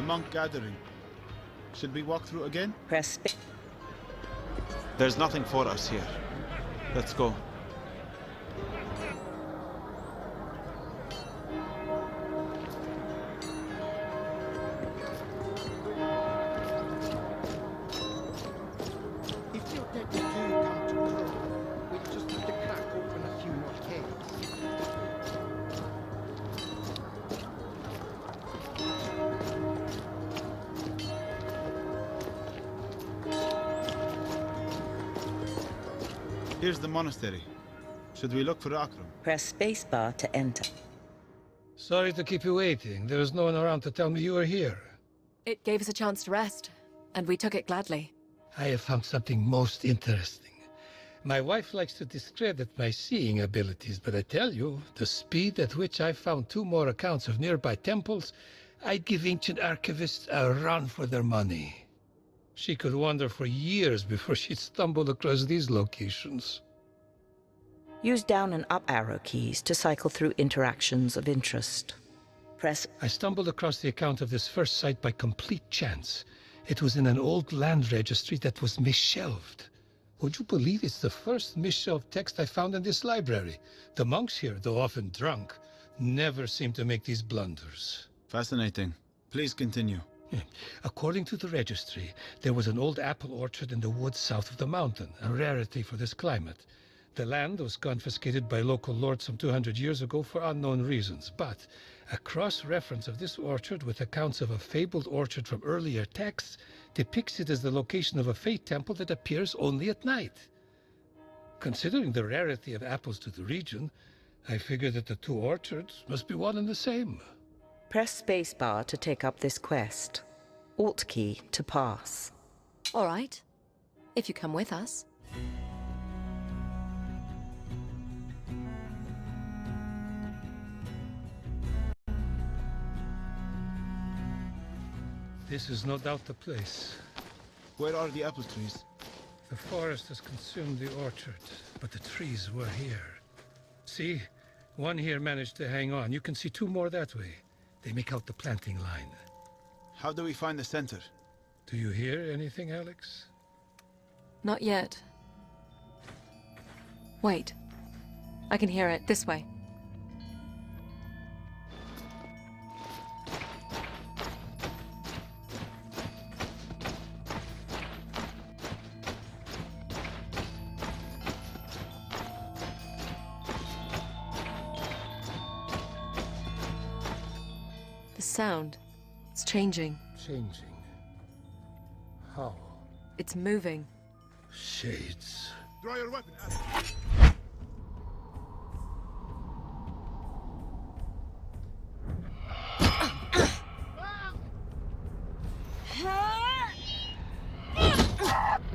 monk gathering. Should we walk through again? Press space. There's nothing for us here. Let's go. If your dead do come to grow, we'll just have to crack open a few more kegs. Here's the monastery. Should we look for Akram? Press spacebar to enter. Sorry to keep you waiting. There was no one around to tell me you were here. It gave us a chance to rest, and we took it gladly. I have found something most interesting. My wife likes to discredit my seeing abilities, but I tell you, the speed at which I found 2 more accounts of nearby temples, I'd give ancient archivists a run for their money. She could wander for years before she'd stumble across these locations. Use down and up arrow keys to cycle through interactions of interest. Press. I stumbled across the account of this first site by complete chance. It was in an old land registry that was misshelved. Would you believe it's the first misshelved text I found in this library? The monks here, though often drunk, never seem to make these blunders. Fascinating. Please continue. According to the registry, there was an old apple orchard in the woods south of the mountain, a rarity for this climate. The land was confiscated by local lords some 200 years ago for unknown reasons, but a cross-reference of this orchard with accounts of a fabled orchard from earlier texts depicts it as the location of a Fey temple that appears only at night. Considering the rarity of apples to the region, I figure that the 2 orchards must be one and the same. Press spacebar to take up this quest. Alt key to pass. All right. If you come with us. This is no doubt the place. Where are the apple trees? The forest has consumed the orchard, but the trees were here. See? One here managed to hang on. You can see 2 more that way. They make out the planting line. How do we find the center? Do you hear anything, Alex? Not yet. Wait. I can hear it. This way. The sound. It's changing. Changing. How? It's moving. Shades. Draw your weapon,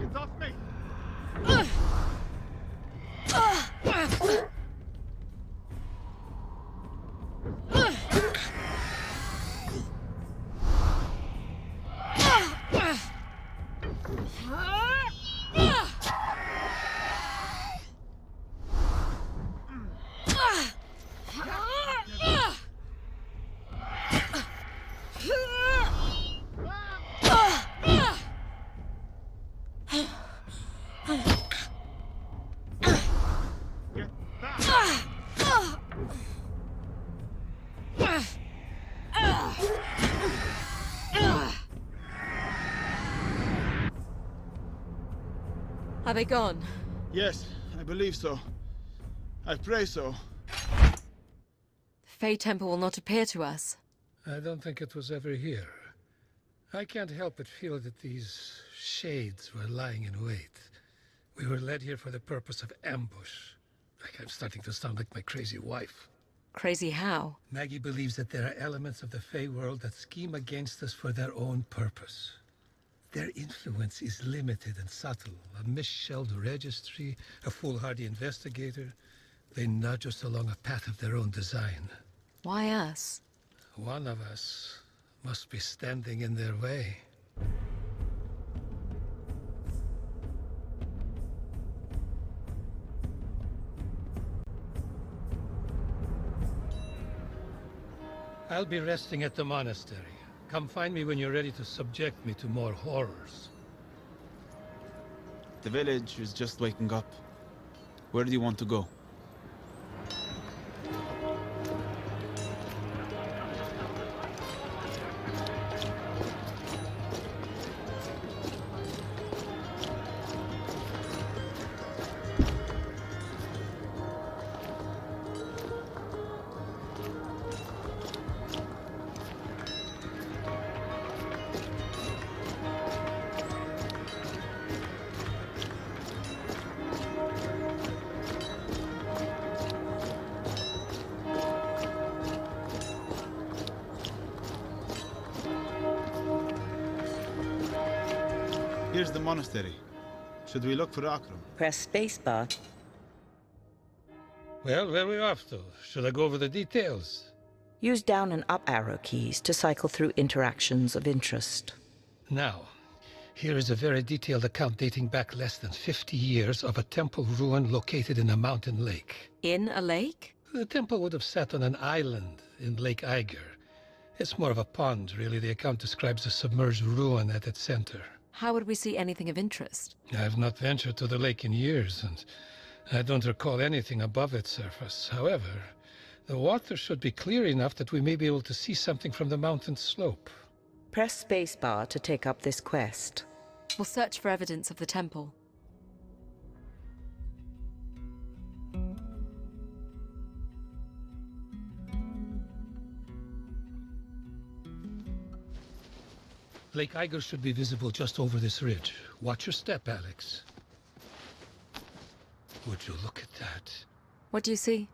It's off me! Are they gone? Yes, I believe so. I pray so. The Fey Temple will not appear to us. I don't think it was ever here. I can't help but feel that these shades were lying in wait. We were led here for the purpose of ambush. Like I'm starting to sound like my crazy wife. Crazy how? Maggie believes that there are elements of the Fey world that scheme against us for their own purpose. Their influence is limited and subtle. A misshelved registry, a foolhardy investigator. They nudge us along a path of their own design. Why us? One of us must be standing in their way. I'll be resting at the monastery. Come find me when you're ready to subject me to more horrors. The village is just waking up. Where do you want to go? Here's the monastery. Should we look for Akram? Press spacebar. Well, where are we off to? Should I go over the details? Use down and up arrow keys to cycle through interactions of interest. Now, here is a very detailed account dating back less than 50 years of a temple ruin located in a mountain lake. In a lake? The temple would have sat on an island in Lake Eiger. It's more of a pond, really. The account describes a submerged ruin at its center. How would we see anything of interest? I've not ventured to the lake in years, and I don't recall anything above its surface. However, the water should be clear enough that we may be able to see something from the mountain slope. Press spacebar to take up this quest. We'll search for evidence of the temple. Lake Eiger should be visible just over this ridge. Watch your step, Alex. Would you look at that? What do you see?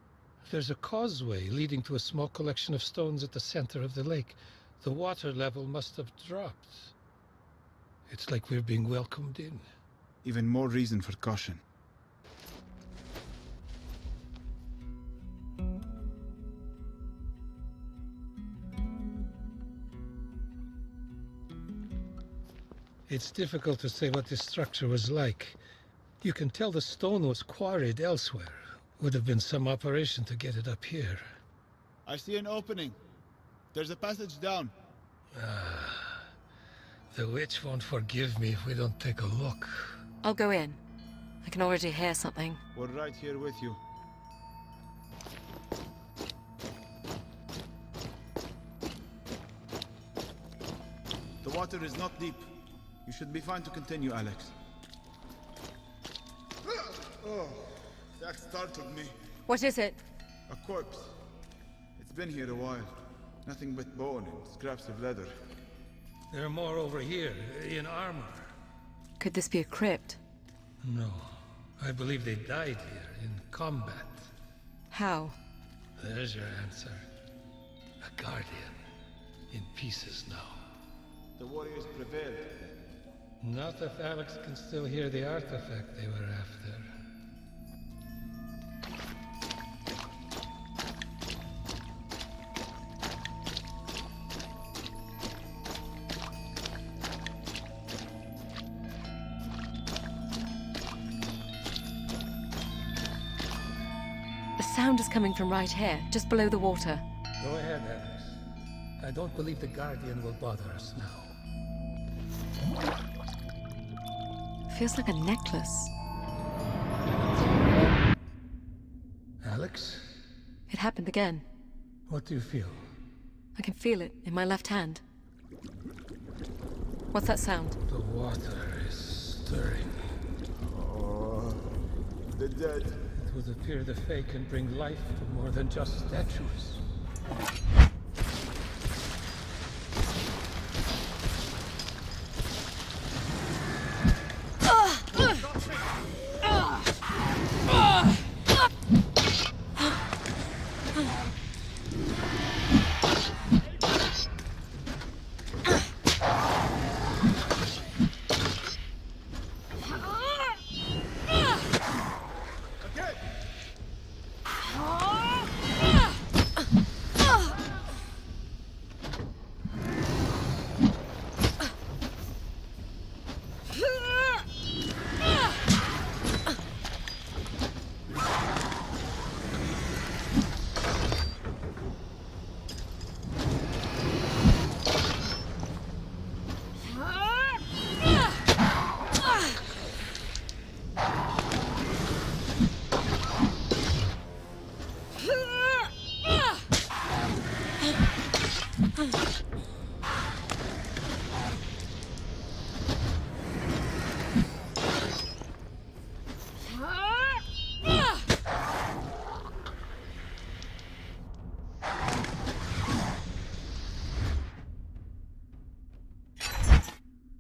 There's a causeway leading to a small collection of stones at the center of the lake. The water level must have dropped. It's like we're being welcomed in. Even more reason for caution. It's difficult to say what this structure was like. You can tell the stone was quarried elsewhere. Would have been some operation to get it up here. I see an opening. There's a passage down. The witch won't forgive me if we don't take a look. I'll go in. I can already hear something. We're right here with you. The water is not deep. You should be fine to continue, Alex. Oh, that startled me. What is it? A corpse. It's been here a while. Nothing but bone and scraps of leather. There are more over here, in armor. Could this be a crypt? No. I believe they died here, in combat. How? There's your answer. A guardian. In pieces now. The warriors prevailed. Not if Alex can still hear the artifact they were after. The sound is coming from right here, just below the water. Go ahead, Alex. I don't believe the Guardian will bother us now. Feels like a necklace. Alex? It happened again. What do you feel? I can feel it in my left hand. What's that sound? The water is stirring. Oh, the dead. It would appear the Fae can bring life to more than just statues.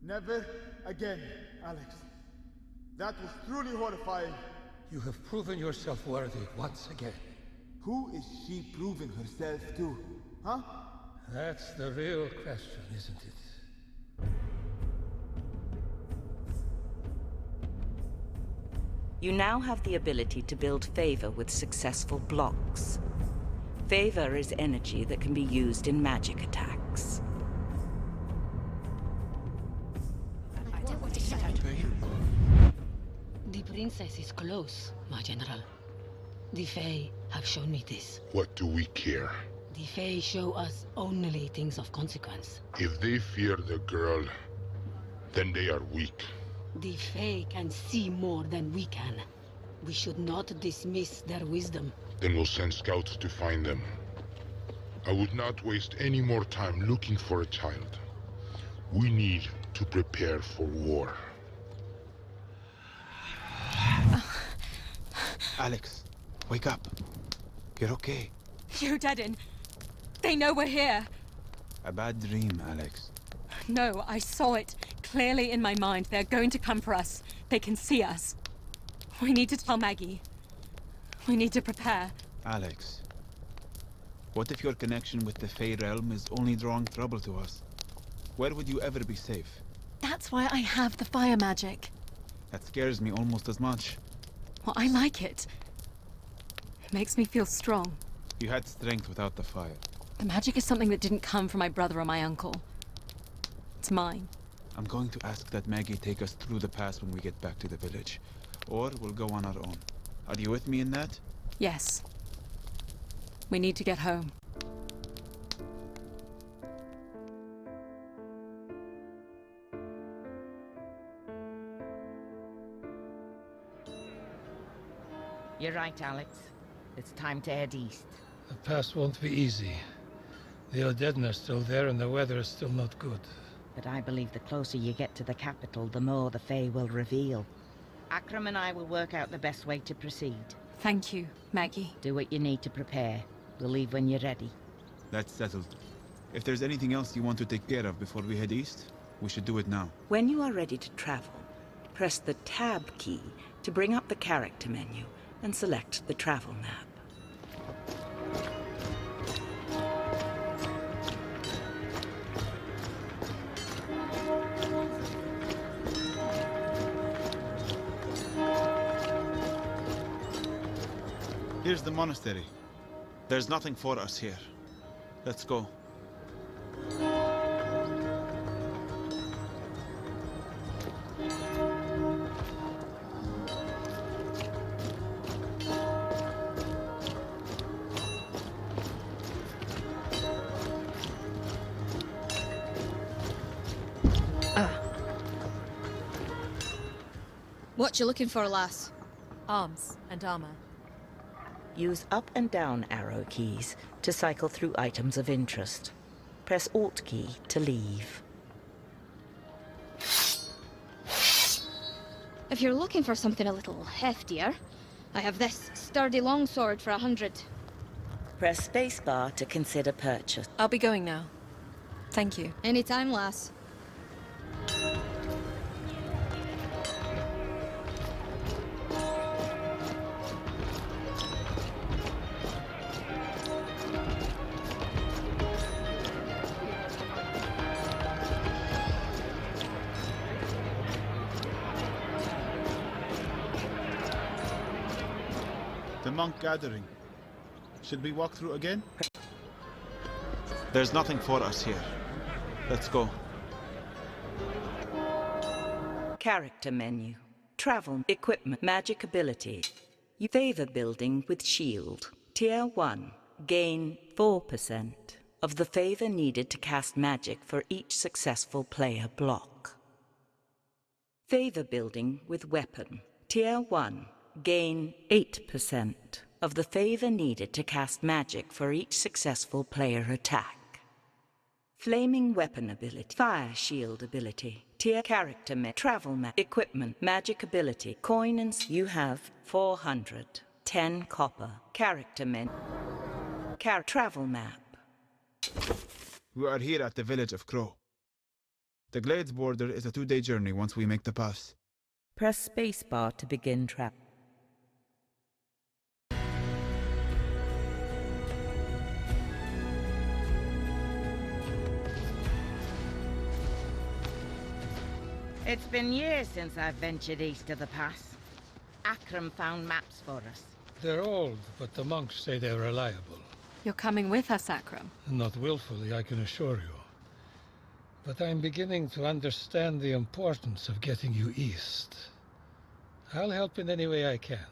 Never again, Alex. That was truly horrifying. You have proven yourself worthy once again. Who is she proving herself to? Huh? That's the real question, isn't it? You now have the ability to build favor with successful blocks. Favor is energy that can be used in magic attacks. The princess is close, my general. The Fae have shown me this. What do we care? The Fae show us only things of consequence. If they fear the girl, then they are weak. The Fae can see more than we can. We should not dismiss their wisdom. Then we'll send scouts to find them. I would not waste any more time looking for a child. We need to prepare for war. Alex, wake up. You're okay. You, Deadin. They know we're here. A bad dream, Alex. No, I saw it clearly in my mind. They're going to come for us. They can see us. We need to tell Maggie. We need to prepare. Alex, what if your connection with the Fey realm is only drawing trouble to us? Where would you ever be safe? That's why I have the fire magic. That scares me almost as much. Well, I like it. It makes me feel strong. You had strength without the fire. The magic is something that didn't come from my brother or my uncle. It's mine. I'm going to ask that Maggie take us through the pass when we get back to the village. Or we'll go on our own. Are you with me in that? Yes. We need to get home. You're right, Alex. It's time to head east. The pass won't be easy. The Odedin are still there and the weather is still not good. But I believe the closer you get to the capital, the more the Fae will reveal. Akram and I will work out the best way to proceed. Thank you, Maggie. Do what you need to prepare. We'll leave when you're ready. That's settled. If there's anything else you want to take care of before we head east, we should do it now. When you are ready to travel, press the Tab key to bring up the character menu and select the travel map. Here's the monastery. There's nothing for us here. Let's go. What you looking for, lass? Arms and armor. Use up and down arrow keys to cycle through items of interest. Press Alt key to leave. If you're looking for something a little heftier, I have this sturdy longsword for 100. Press spacebar to consider purchase. I'll be going now. Thank you. Anytime, lass. The monk gathering. Should we walk through again? There's nothing for us here. Let's go. Character menu. Travel, equipment, magic ability. You favor building with shield. Tier 1. Gain 4% of the favor needed to cast magic for each successful player block. Favor building with weapon. Tier 1. Gain 8% of the favor needed to cast magic for each successful player attack. Flaming weapon ability. Fire shield ability. Tier character travel map. Equipment. Magic ability. Coin and you have 400. 10 copper. Character men. Travel map. We are here at the village of Crow. The Glades border is a 2-day journey once we make the pass. Press spacebar to begin travel. It's been years since I've ventured east of the pass. Akram found maps for us. They're old, but the monks say they're reliable. You're coming with us, Akram. Not willfully, I can assure you. But I'm beginning to understand the importance of getting you east. I'll help in any way I can.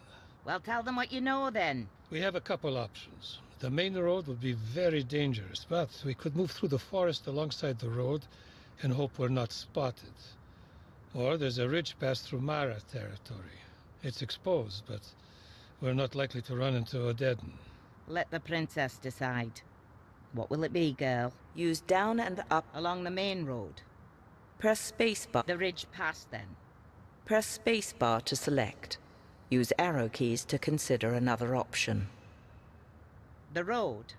Well, tell them what you know, then. We have a couple options. The main road would be very dangerous, but we could move through the forest alongside the road and hope we're not spotted. Or there's a ridge pass through Mara territory. It's exposed, but we're not likely to run into a dead end. Let the princess decide. What will it be, girl? Use down and up. Along the main road. Press spacebar. The ridge pass, then. Press spacebar to select. Use arrow keys to consider another option. The road.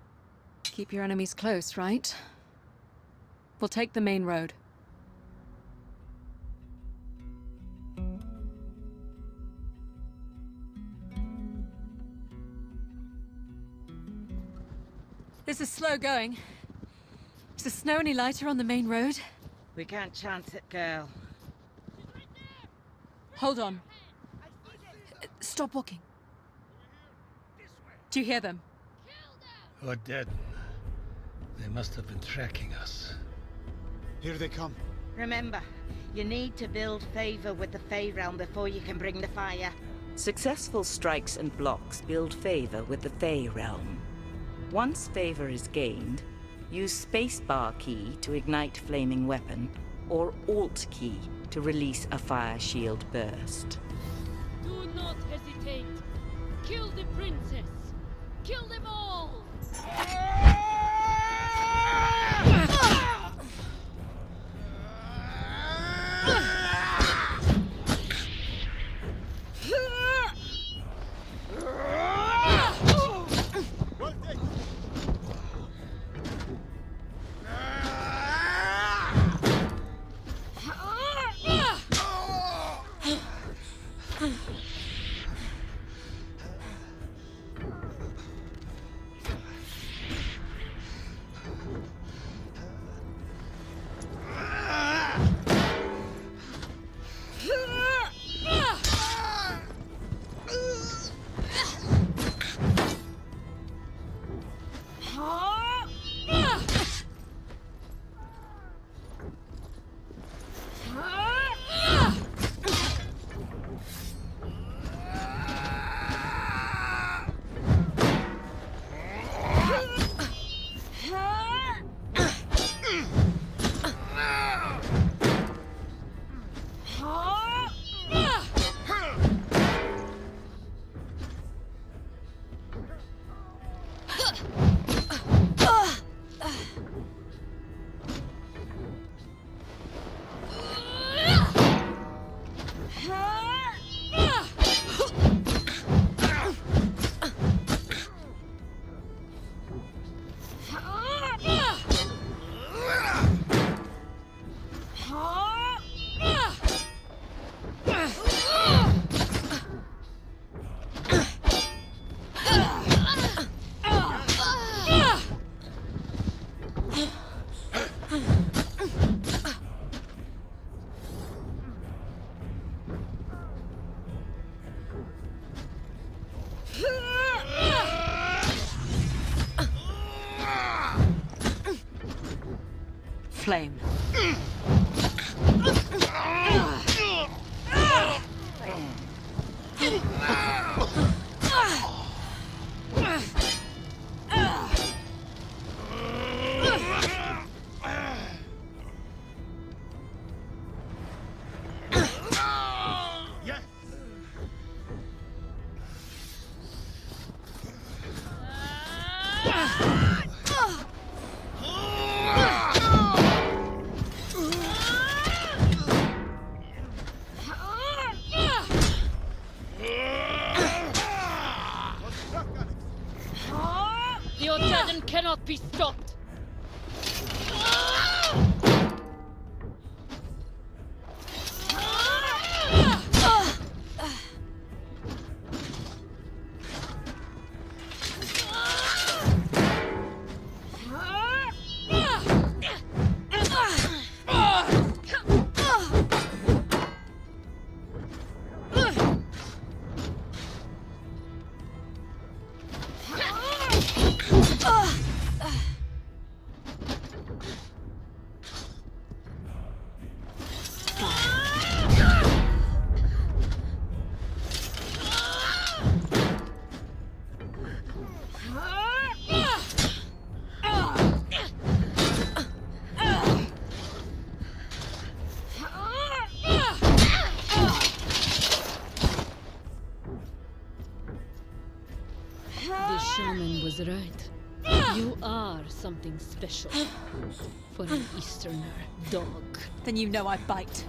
Keep your enemies close, right? We'll take the main road. This is slow going. Is the snow any lighter on the main road? We can't chance it, girl. Hold on. Stop walking. Do you hear them? Or dead. They must have been tracking us. Here they come. Remember, you need to build favor with the Fey realm before you can bring the fire. Successful strikes and blocks build favor with the Fey realm. Once favor is gained, use spacebar key to ignite flaming weapon, or Alt key to release a fire shield burst. Do not hesitate. Kill the princess. Kill them all. Flame. The Otadan cannot be stopped. was right. You are something special. For an Easterner dog. Then you know I bite.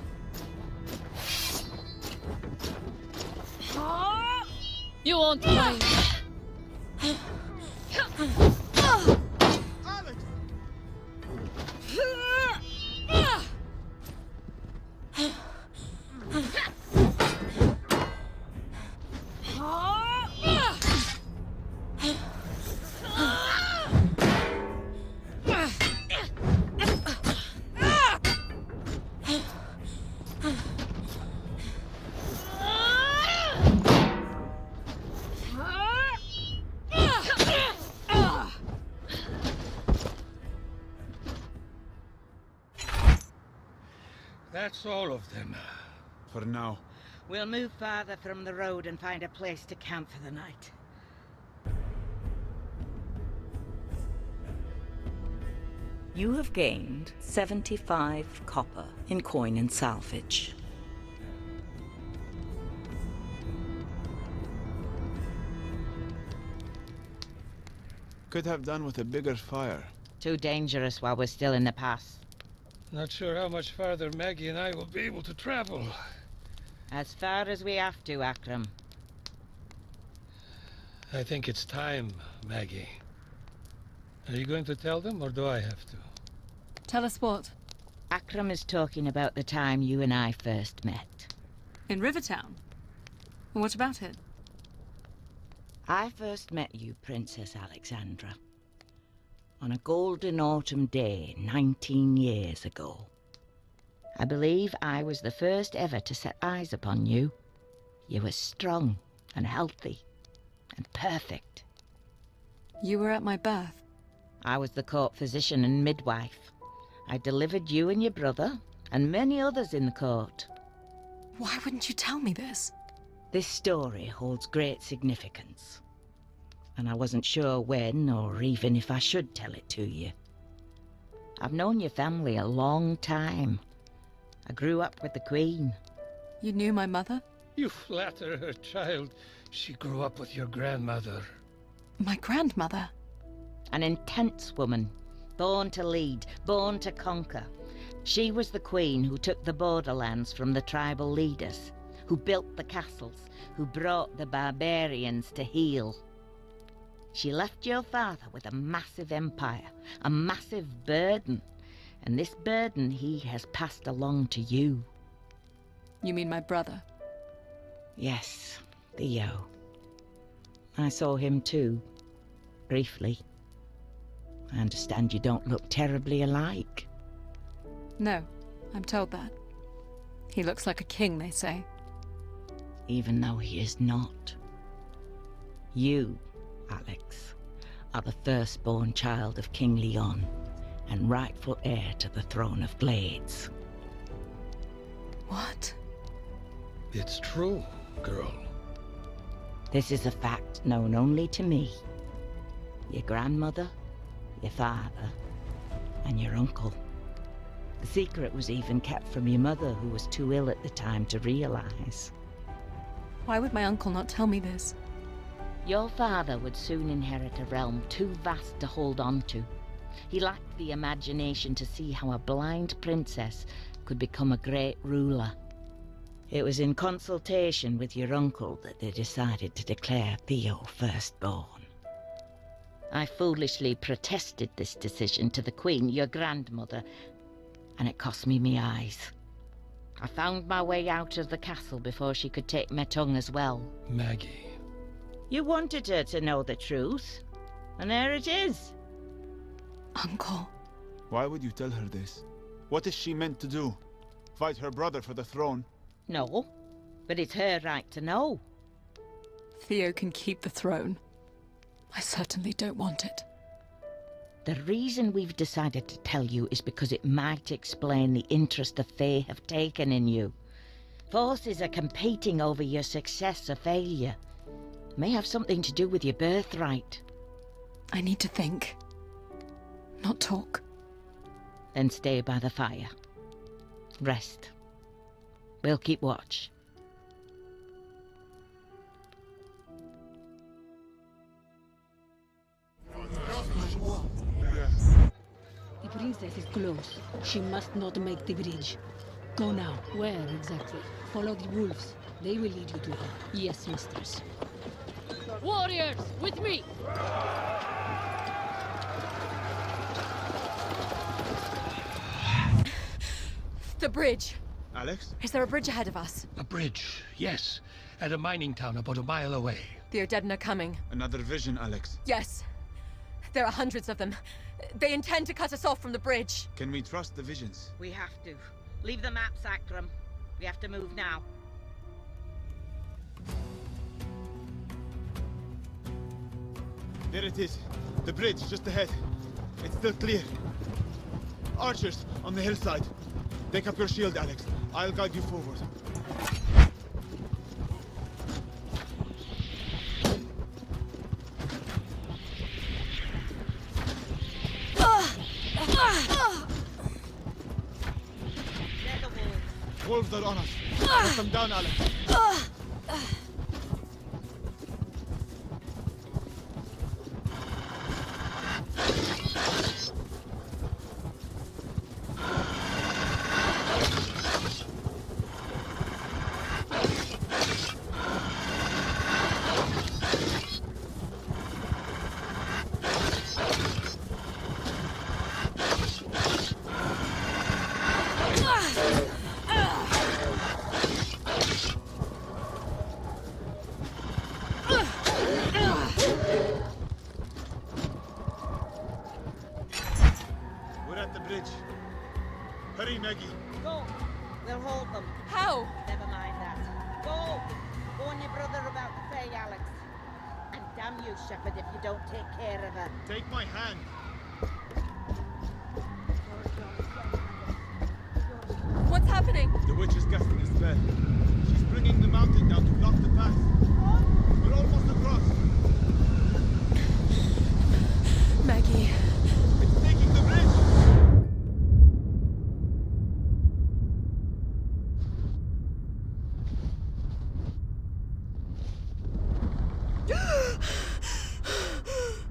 You won't mind. Alex! That's all of them. For now. We'll move farther from the road and find a place to camp for the night. You have gained 75 copper in coin and salvage. Could have done with a bigger fire. Too dangerous while we're still in the pass. Not sure how much farther Maggie and I will be able to travel. As far as we have to, Akram. I think it's time, Maggie. Are you going to tell them, or do I have to? Tell us what? Akram is talking about the time you and I first met. In Rivertown? What about it? I first met you, Princess Alexandra, on a golden autumn day 19 years ago. I believe I was the first ever to set eyes upon you. You were strong and healthy and perfect. You were at my birth. I was the court physician and midwife. I delivered you and your brother and many others in the court. Why wouldn't you tell me this? This story holds great significance, and I wasn't sure when or even if I should tell it to you. I've known your family a long time. I grew up with the Queen. You knew my mother? You flatter her, child. She grew up with your grandmother. My grandmother? An intense woman, born to lead, born to conquer. She was the Queen who took the borderlands from the tribal leaders, who built the castles, who brought the barbarians to heel. She left your father with a massive empire, a massive burden, and this burden he has passed along to you. You mean my brother? Yes, Theo. I saw him too, briefly. I understand you don't look terribly alike. No, I'm told that. He looks like a king, they say. Even though he is not. You, Alex, are the firstborn child of King Leon and rightful heir to the throne of Glades. What? It's true, girl. This is a fact known only to me, your grandmother, your father, and your uncle. The secret was even kept from your mother, who was too ill at the time to realize. Why would my uncle not tell me this? Your father would soon inherit a realm too vast to hold on to. He lacked the imagination to see how a blind princess could become a great ruler. It was in consultation with your uncle that they decided to declare Theo firstborn. I foolishly protested this decision to the Queen, your grandmother, and it cost me my eyes. I found my way out of the castle before she could take my tongue as well. Maggie. You wanted her to know the truth, and there it is. Uncle. Why would you tell her this? What is she meant to do? Fight her brother for the throne? No, but it's her right to know. Theo can keep the throne. I certainly don't want it. The reason we've decided to tell you is because it might explain the interest the Fae have taken in you. Forces are competing over your success or failure. May have something to do with your birthright. I need to think. Not talk. Then stay by the fire. Rest. We'll keep watch. princess is close. She must not make the bridge. Go now. Where exactly? Follow the wolves. They will lead you to her. Yes, mistress. Warriors, with me! The bridge. Alex? Is there a bridge ahead of us? A bridge, yes. At a mining town about a mile away. The Odedin are coming. Another vision, Alex. Yes. There are hundreds of them. They intend to cut us off from the bridge. Can we trust the visions? We have to. Leave the maps, Akram. We have to move now. There it is. The bridge, just ahead. It's still clear. Archers, on the hillside. Take up your shield, Alex. I'll guide you forward. They're the wolves. Wolves are on us. Put them down, Alex. We're at the bridge. Hurry, Maggie. Go. We'll hold them. How? Never mind that. Go. Warn your brother about the Fae, Alex. And damn you, Shepherd, if you don't take care of her. Take my hand. What's happening? The witch is casting a spell. She's bringing the mountain down to block the path. We're almost across. Maggie. It's taking the bridge.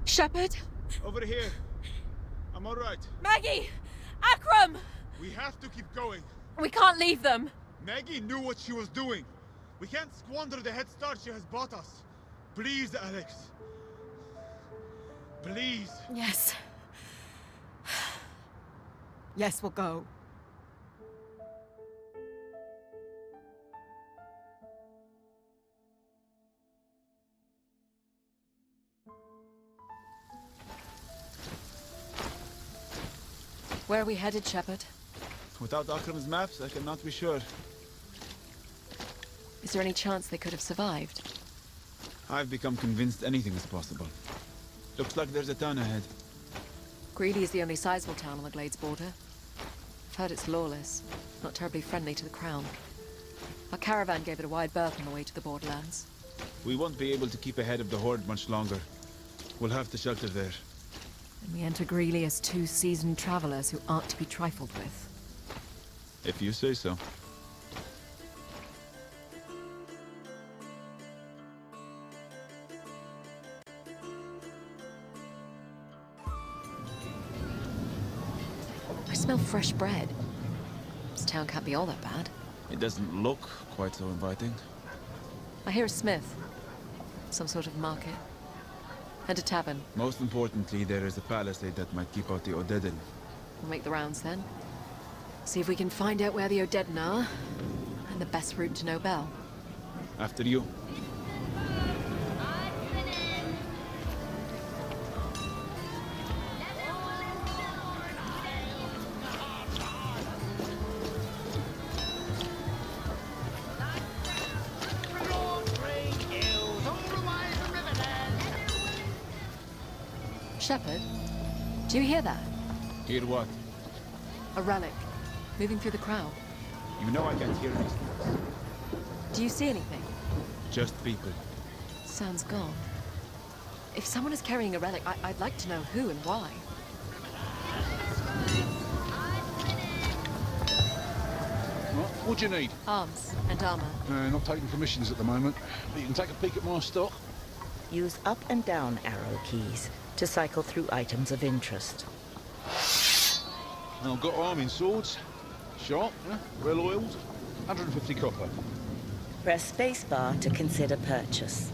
Shepherd? Over here. I'm all right. Maggie! Akram! We have to keep going. We can't leave them. Maggie knew what she was doing. We can't squander the head start she has bought us. Please, Alex. Please. Yes. Yes, we'll go. Where are we headed, Shepherd? Without Akram's maps, I cannot be sure. Is there any chance they could have survived? I've become convinced anything is possible. Looks like there's a town ahead. Greeley is the only sizable town on the Glades border. I've heard it's lawless, not terribly friendly to the Crown. Our caravan gave it a wide berth on the way to the borderlands. We won't be able to keep ahead of the horde much longer. We'll have to shelter there. And we enter Greeley as two seasoned travelers who aren't to be trifled with. If you say so. I smell fresh bread. This town can't be all that bad. It doesn't look quite so inviting. I hear a smith. Some sort of market. And a tavern. Most importantly, there is a palisade that might keep out the Odedin. We'll make the rounds then. See if we can find out where the Odedin are. And the best route to Nobel. After you. Shepherd, do you hear that? Hear what? A relic, moving through the crowd. You know I can't hear these things. Do you see anything? Just people. Sounds gone. If someone is carrying a relic, I'd like to know who and why. What do you need? Arms and armor. Not taking commissions at the moment, but you can take a peek at my stock. Use up and down arrow keys to cycle through items of interest. I've got arming swords. Sharp, well oiled. 150 copper. Press spacebar to consider purchase.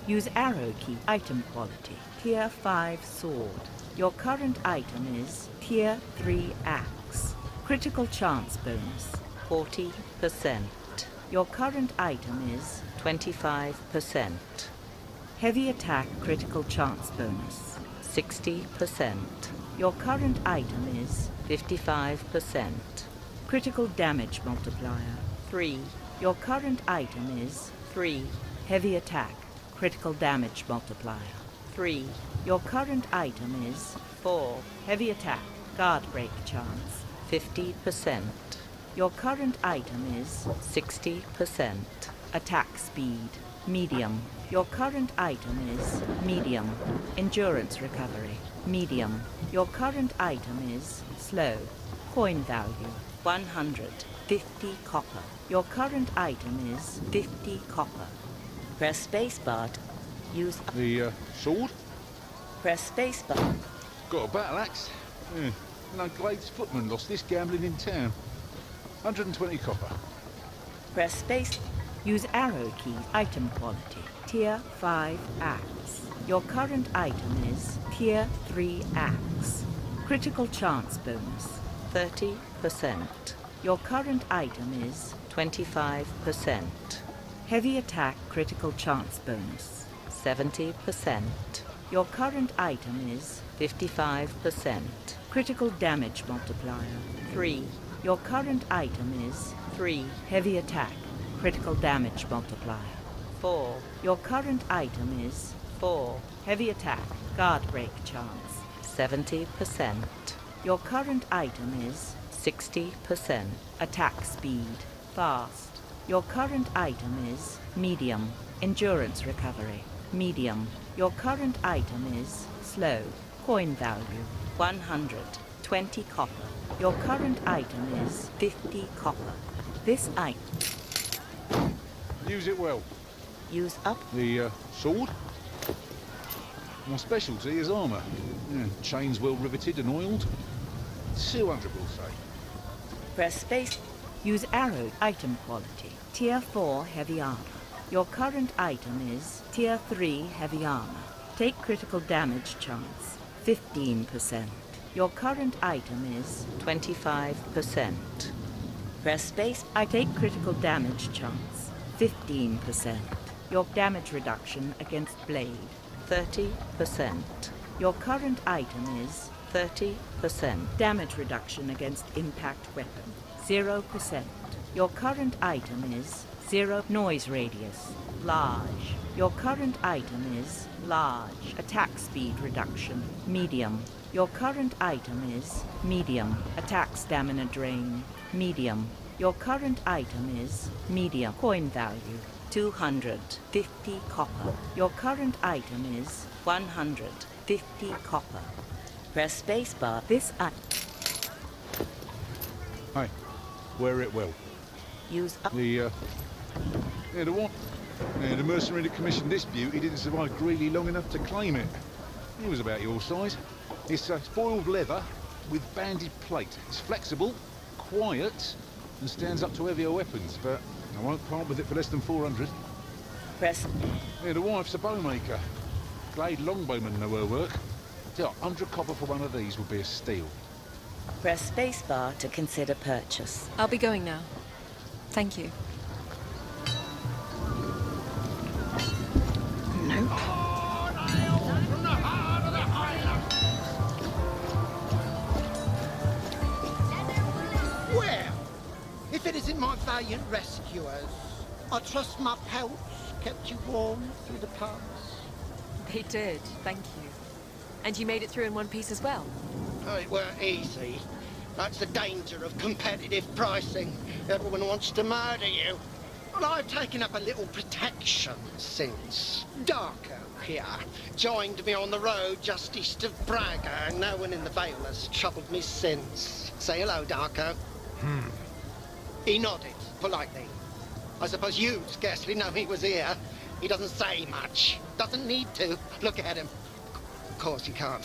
Use arrow key. Item quality. Tier 5 sword. Your current item is Tier 3 axe. Critical chance bonus 40%. Your current item is 25%. Heavy attack critical chance bonus 60%. Your current item is 55%. Critical damage multiplier 3. Your current item is 3. Heavy attack critical damage multiplier 3. Your current item is 4. Heavy attack guard break chance 50%. Your current item is 60%. Attack speed medium. Your current item is medium. Endurance recovery medium. Your current item is slow. Coin value 150 copper. Your current item is 50 copper. Press spacebar to use The sword? Press spacebar. Got a battle axe. Yeah. No Glades footman lost this gambling in town. 120 copper. Press space. Use arrow key. Item quality. Tier 5 axe. Your current item is Tier 3 axe. Critical chance bonus 30%. Your current item is 25%. Heavy attack critical chance bonus 70%. Your current item is 55%. Critical damage multiplier 3. Your current item is 3. Heavy attack critical damage multiplier 4. Your current item is 4. Heavy attack guard break chance 70%. Your current item is 60%. Attack speed fast. Your current item is medium. Endurance recovery medium. Your current item is slow. Coin value 120 copper. Your current item is 50 copper. This item. Use it well. Use up. The sword? My specialty is armour. Yeah, chains well riveted and oiled. 200 we'll say. Press space. Use arrow. Item quality. Tier 4 heavy armor. Your current item is Tier 3 heavy armor. Take critical damage chance 15%. Your current item is 25%. Press space. I take critical damage chance 15%. Your damage reduction against blade 30%. Your current item is 30%. Damage reduction against impact weapon 0%. Your current item is 0. Noise radius large. Your current item is large. Attack speed reduction medium. Your current item is medium. Attack stamina drain medium. Your current item is medium. Coin value 250 copper. Your current item is 150 copper. Press spacebar. This Hey, wear it well. use up. The one. Yeah, the mercenary that commissioned this beauty didn't survive Greeley long enough to claim it. He was about your size. It's foiled leather with banded plate. It's flexible, quiet, and stands up to heavier weapons, but I won't part with it for less than 400. Press. Yeah, the wife's a bowmaker. Glade longbowmen know her work. 100 copper for one of these would be a steal. Press spacebar to consider purchase. I'll be going now. Thank you. Well, if it isn't my valiant rescuers, I trust my pelts kept you warm through the pass. They did, thank you. And you made it through in one piece as well. Oh, it weren't easy. That's the danger of competitive pricing. Everyone wants to murder you. Well, I've taken up a little protection since. Darko here joined me on the road just east of Braga, and no one in the Vale has troubled me since. Say hello, Darko. He nodded politely. I suppose you'd scarcely know he was here. He doesn't say much. Doesn't need to. Look at him. Of course you can't.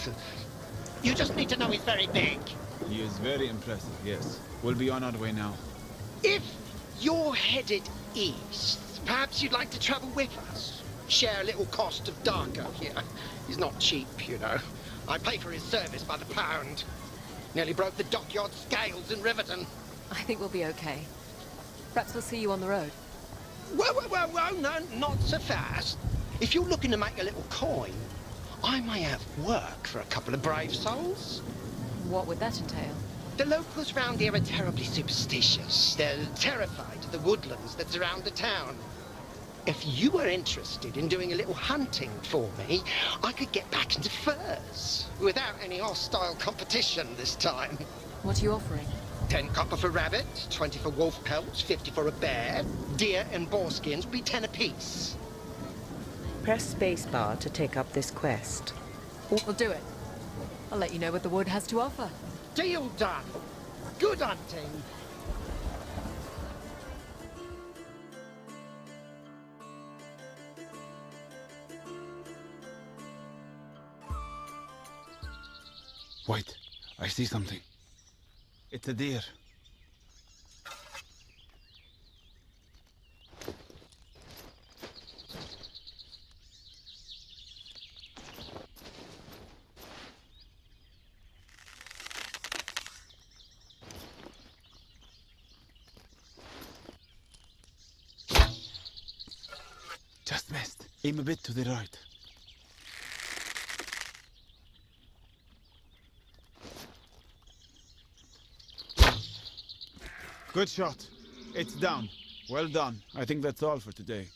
You just need to know he's very big. He is very impressive, yes. We'll be on our way now. If you're headed east, perhaps you'd like to travel with us. Share a little cost of Darko here. He's not cheap, you know. I pay for his service by the pound. Nearly broke the dockyard scales in Riverton. I think we'll be okay. Perhaps we'll see you on the road. Whoa, no, not so fast. If you're looking to make a little coin, I may have work for a couple of brave souls. What would that entail? The locals round here are terribly superstitious. They're terrified of the woodlands that surround the town. If you were interested in doing a little hunting for me, I could get back into furs, without any hostile competition this time. What are you offering? 10 copper for rabbit, 20 for wolf pelts, 50 for a bear. Deer and boar skins will be 10 apiece. Press spacebar to take up this quest. We'll do it. I'll let you know what the wood has to offer. Deal done. Good hunting. Wait, I see something. It's a deer. Just missed. Aim a bit to the right. Good shot. It's down. Well done. I think that's all for today.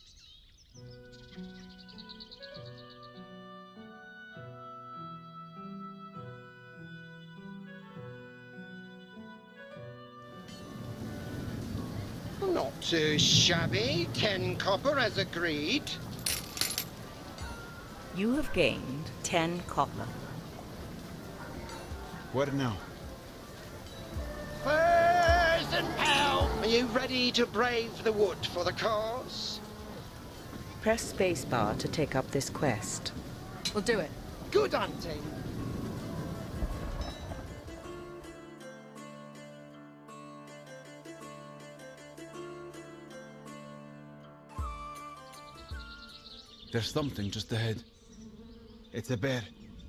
Not too shabby. 10 copper as agreed. You have gained 10 copper. Where now? Furs and pal! Are you ready to brave the wood for the cause? Press spacebar to take up this quest. We'll do it. Good hunting. There's something just ahead. It's a bear.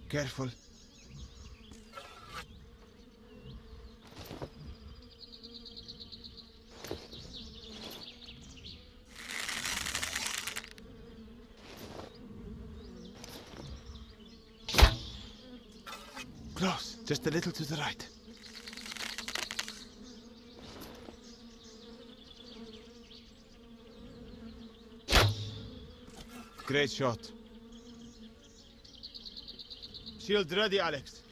Careful. Close. Just a little to the right. Great shot. Shield ready, Alex.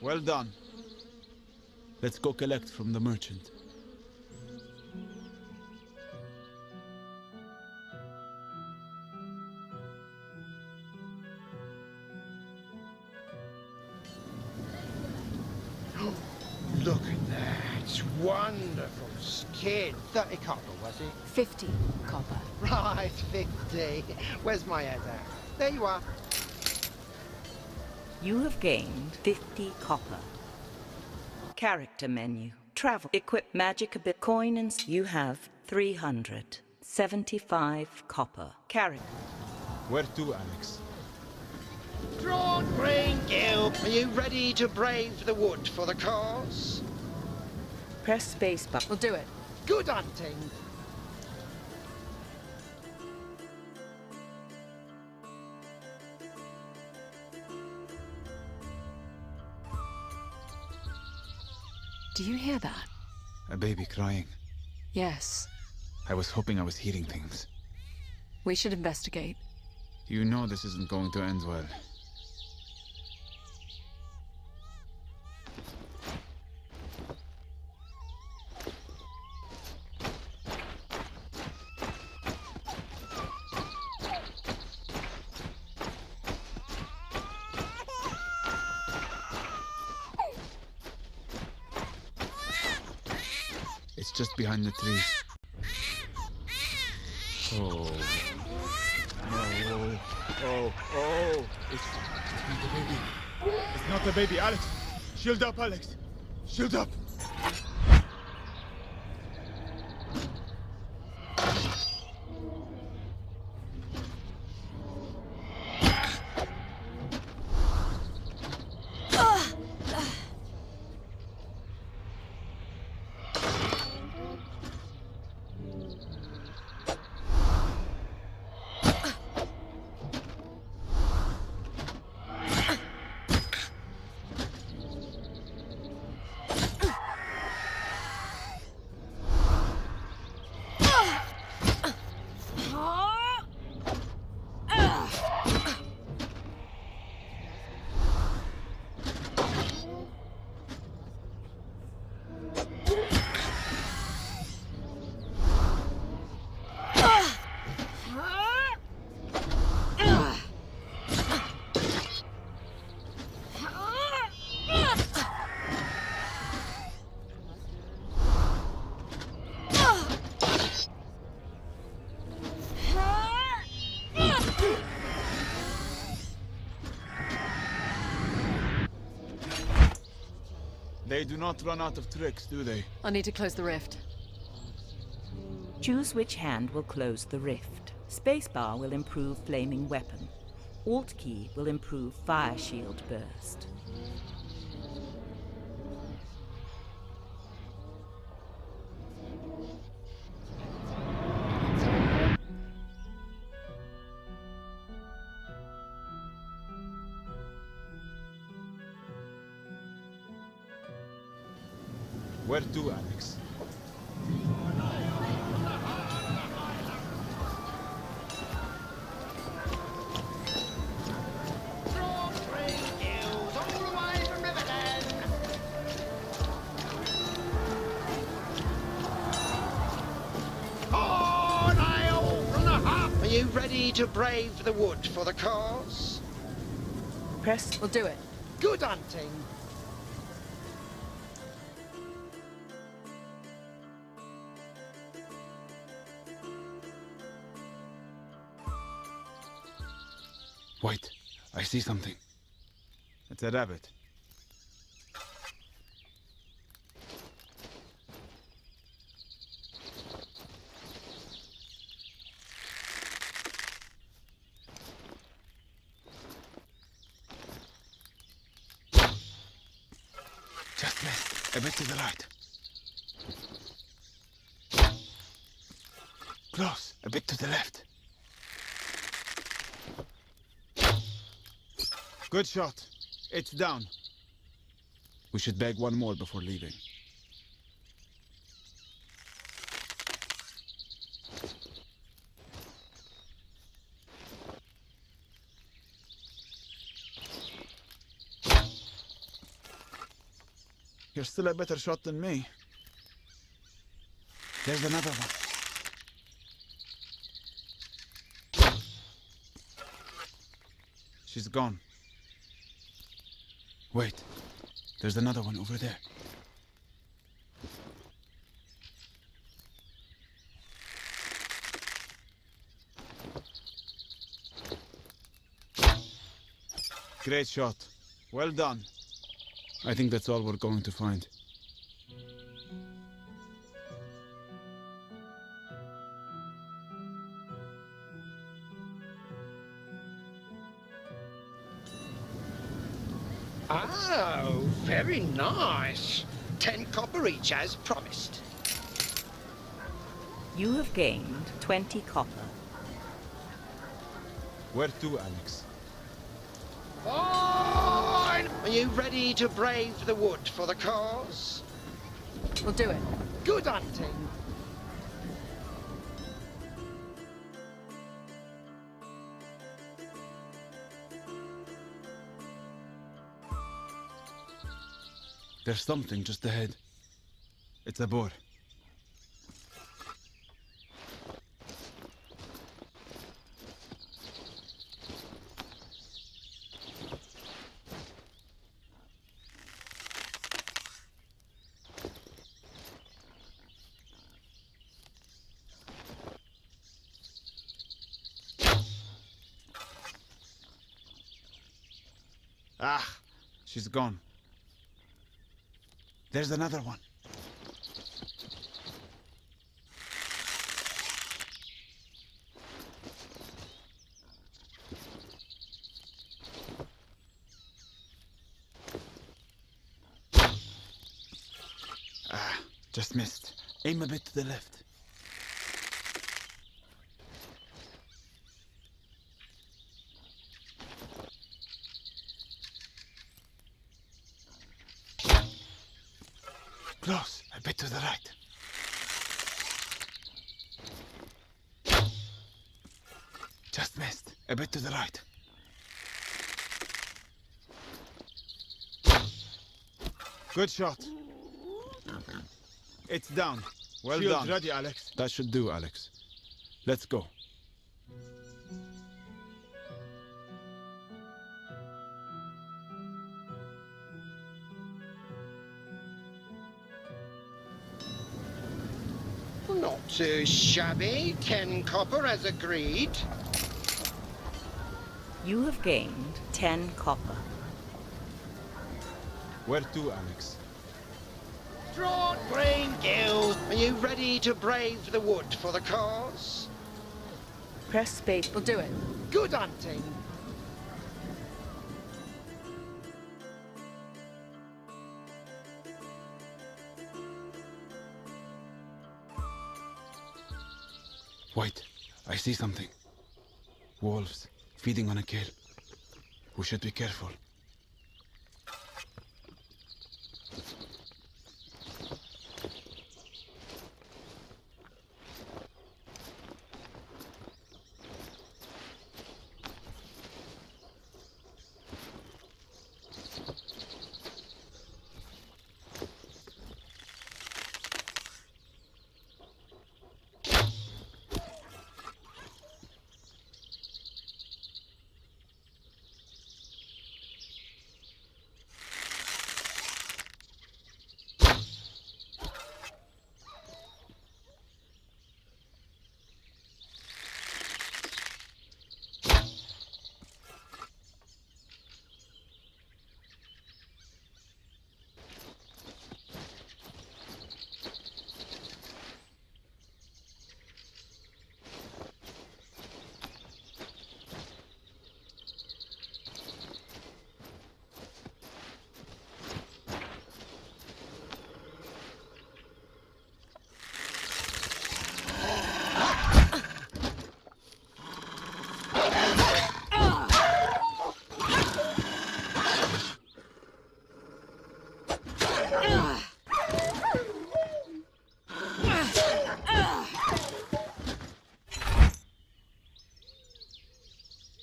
Well done. Let's go collect from the merchant. Look at that. Wonderful skin. 30 copper, was it? 50 copper. Right, 50. Where's my head at? There you are. You have gained 50 copper. Character menu. Travel. Equip magic a bit. Coin and you have 375 copper. Character. Where to, Alex? Drawn Green Guild, are you ready to brave the wood for the cause? Press spacebar. We'll do it. Good hunting. Do you hear that? A baby crying. Yes. I was hoping I was hearing things. We should investigate. You know this isn't going to end well. It's just behind the trees. Oh. No. Oh. It's not the baby. It's not the baby, Alex. Shield up, Alex. Shield up. They do not run out of tricks, do they? I need to close the rift. Choose which hand will close the rift. Spacebar will improve flaming weapon. Alt key will improve fire shield burst. Where to, Alex? Drawn Green Guild, all the way from Riverland. Oh, nail from the hop. Are you ready to brave the wood for the cause? Press. We'll do it. Good hunting. Wait, I see something. It's a rabbit. Just missed. A bit to the right. Close. A bit to the left. Good shot. It's down. We should bag one more before leaving. You're still a better shot than me. There's another one. She's gone. Wait, there's another one over there. Great shot. Well done. I think that's all we're going to find. Oh, very nice. 10 copper each as promised. You have gained 20 copper. Where to, Alex? Fine! Are you ready to brave the wood for the cause? We'll do it. Good hunting. There's something just ahead. It's a boar. Ah, she's gone. There's another one. Ah, just missed. Aim a bit to the left. Close. A bit to the right. Just missed. A bit to the right. Good shot. It's down. Well Shield done. ready, Alex. That should do, Alex. Let's go. Not too shabby. 10 copper as agreed. You have gained 10 copper. Where to, Alex? Drawn Green Guild. Are you ready to brave the wood for the cause? Press space. We'll do it. Good hunting. White, I see something. Wolves, feeding on a kill. We should be careful.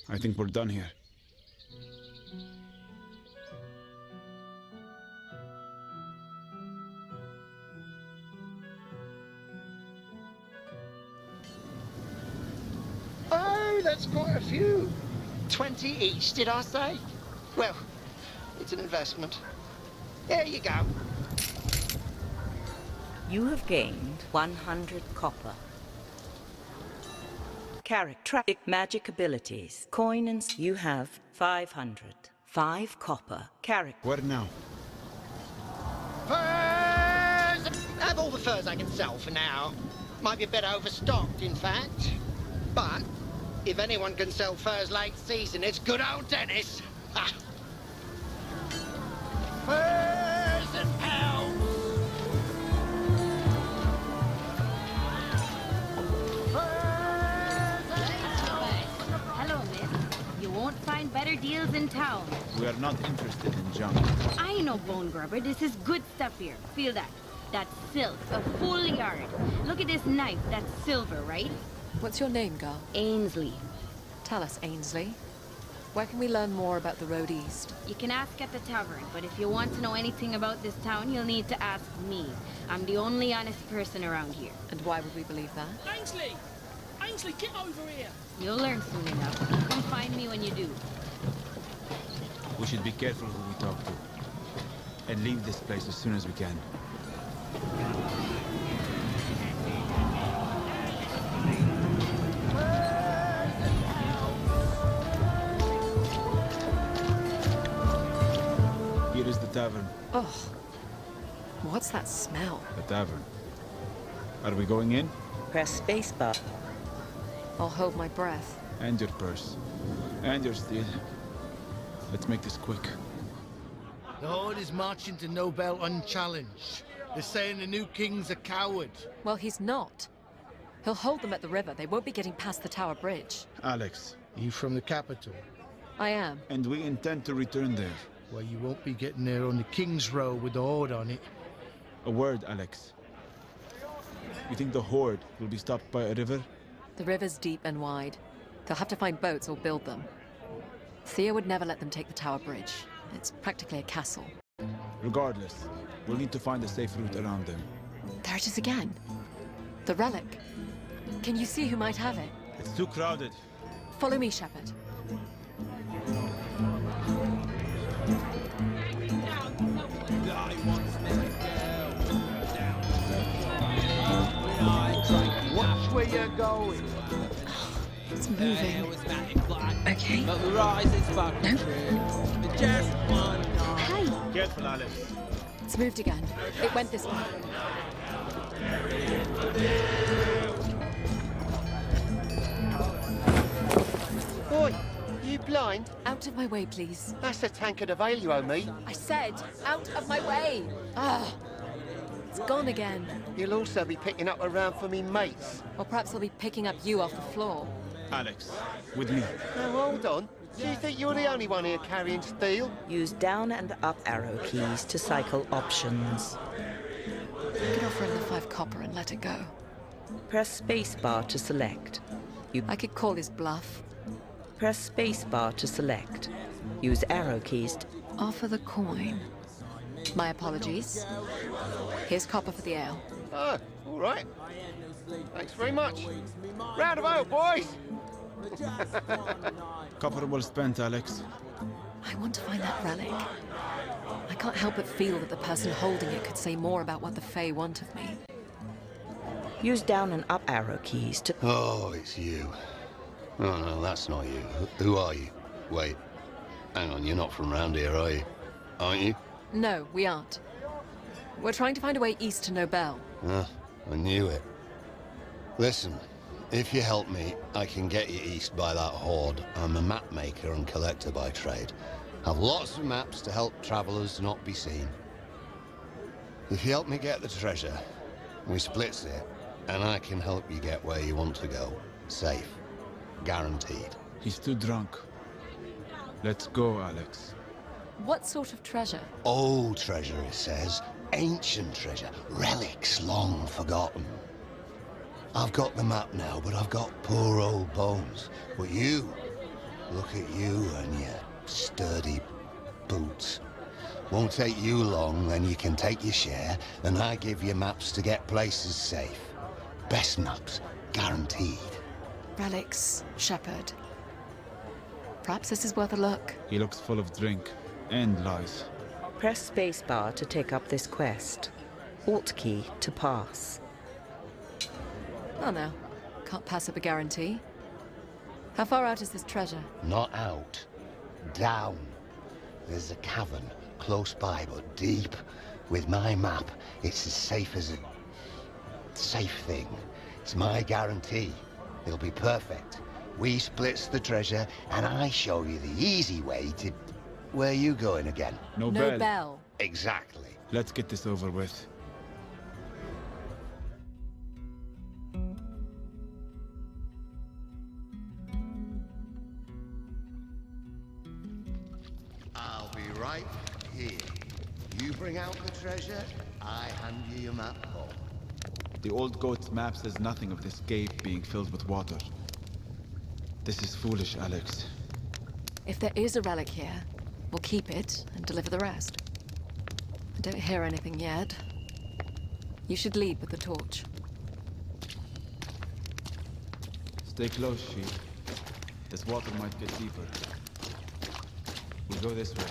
I think we're done here. Oh, that's quite a few. 20 each, did I say? Well, it's an investment. There you go. You have gained 100 copper. Character magic abilities. Coin and you have 500. 5 copper. Character. Where now? Furs! Have all the furs I can sell for now. Might be a bit overstocked, in fact. But if anyone can sell furs late season, it's good old Dennis. Ha! Furs and pounds! Hello, miss. You won't find better deals in town. We are not interested in junk. I know, bone grubber. This is good stuff here. Feel that. That's silk, a full yard. Look at this knife. That's silver, right? What's your name, girl? Ainsley. Tell us, Ainsley. Where can we learn more about the road east? You can ask at the tavern, but if you want to know anything about this town, you'll need to ask me. I'm the only honest person around here. And why would we believe that? Ainsley! Ainsley, get over here! You'll learn soon enough. Come find me when you do. We should be careful who we talk to. And leave this place as soon as we can. Here is the tavern. Oh. What's that smell? The tavern. Are we going in? Press spacebar. I'll hold my breath. And your purse. And your steel. Let's make this quick. The Horde is marching to Nobel unchallenged. They're saying the new king's a coward. Well, he's not. He'll hold them at the river. They won't be getting past the Tower Bridge. Alex. You from the capital? I am. And we intend to return there. Well, you won't be getting there on the King's Road with the Horde on it. A word, Alex. You think the Horde will be stopped by a river? The river's deep and wide. They'll have to find boats or build them. Thea would never let them take the Tower Bridge. It's practically a castle. Regardless, we'll need to find a safe route around them. There it is again. The relic. Can you see who might have it? It's too crowded. Follow me, Shepard. Watch where you're going. It's moving. Okay. But the rise is fucking true. Just one night. Hey! Careful, Alex. It's moved again. It went this way. Boy, you blind? Out of my way, please. That's a tankard of ale you owe me. I said, out of my way! Ah! It's gone again. You'll also be picking up around for me mates. Or perhaps I'll be picking up you off the floor. Alex, with me. Now, hold on. Do you think you're the only one here carrying steel? Use down and up arrow keys to cycle options. I could offer him the 5 copper and let it go. Press spacebar to select. I could call his bluff. Press spacebar to select. Use arrow keys to... Offer the coin. My apologies. Here's copper for the ale. Oh, all right. Thanks very much. Round of ale, boys! Copper well spent, Alex. I want to find that relic. I can't help but feel that the person holding it could say more about what the Fae want of me. Use down and up arrow keys to... Oh, it's you. Oh, no, that's not you. Who are you? Wait. Hang on, you're not from round here, are you? Aren't you? No, we aren't. We're trying to find a way east to Nobel. Ah, I knew it. Listen, if you help me, I can get you east by that horde. I'm a map maker and collector by trade. Have lots of maps to help travelers not be seen. If you help me get the treasure, we splits it, and I can help you get where you want to go. Safe. Guaranteed. He's too drunk. Let's go, Alex. What sort of treasure? Old treasure, it says. Ancient treasure. Relics long forgotten. I've got the map now, but I've got poor old bones. But you, look at you and your sturdy boots. Won't take you long, then you can take your share, and I give you maps to get places safe. Best maps, guaranteed. Relics, Shepard. Perhaps this is worth a look. He looks full of drink and lies. Press spacebar to take up this quest. Alt key to pass. Oh no, can't pass up a guarantee. How far out is this treasure? Not out. Down. There's a cavern close by, but deep. With my map, it's as safe as a... safe thing. It's my guarantee. It'll be perfect. We splits the treasure, and I show you the easy way to... Where you going again? Nobel. Nobel. Exactly. Let's get this over with. I'll be right here. You bring out the treasure, I hand you your map home. The old goat's map says nothing of this cave being filled with water. This is foolish, Alex. If there is a relic here, we'll keep it and deliver the rest. I don't hear anything yet. You should lead with the torch. Stay close, Chief. This water might get deeper. We'll go this way.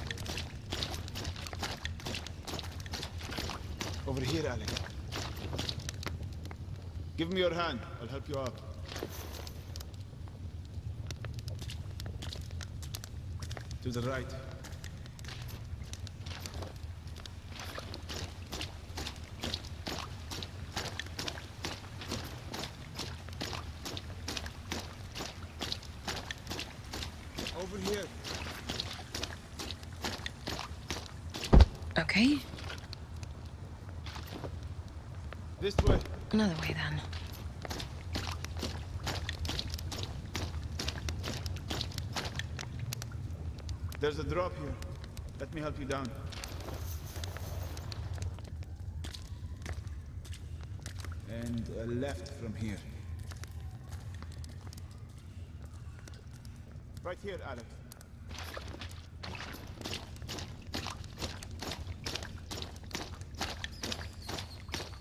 Over here, Alex. Give me your hand. I'll help you out. To the right. Over here. Okay. This way. Another way then. There's a drop here. Let me help you down. And a left from here. Right here, Alex.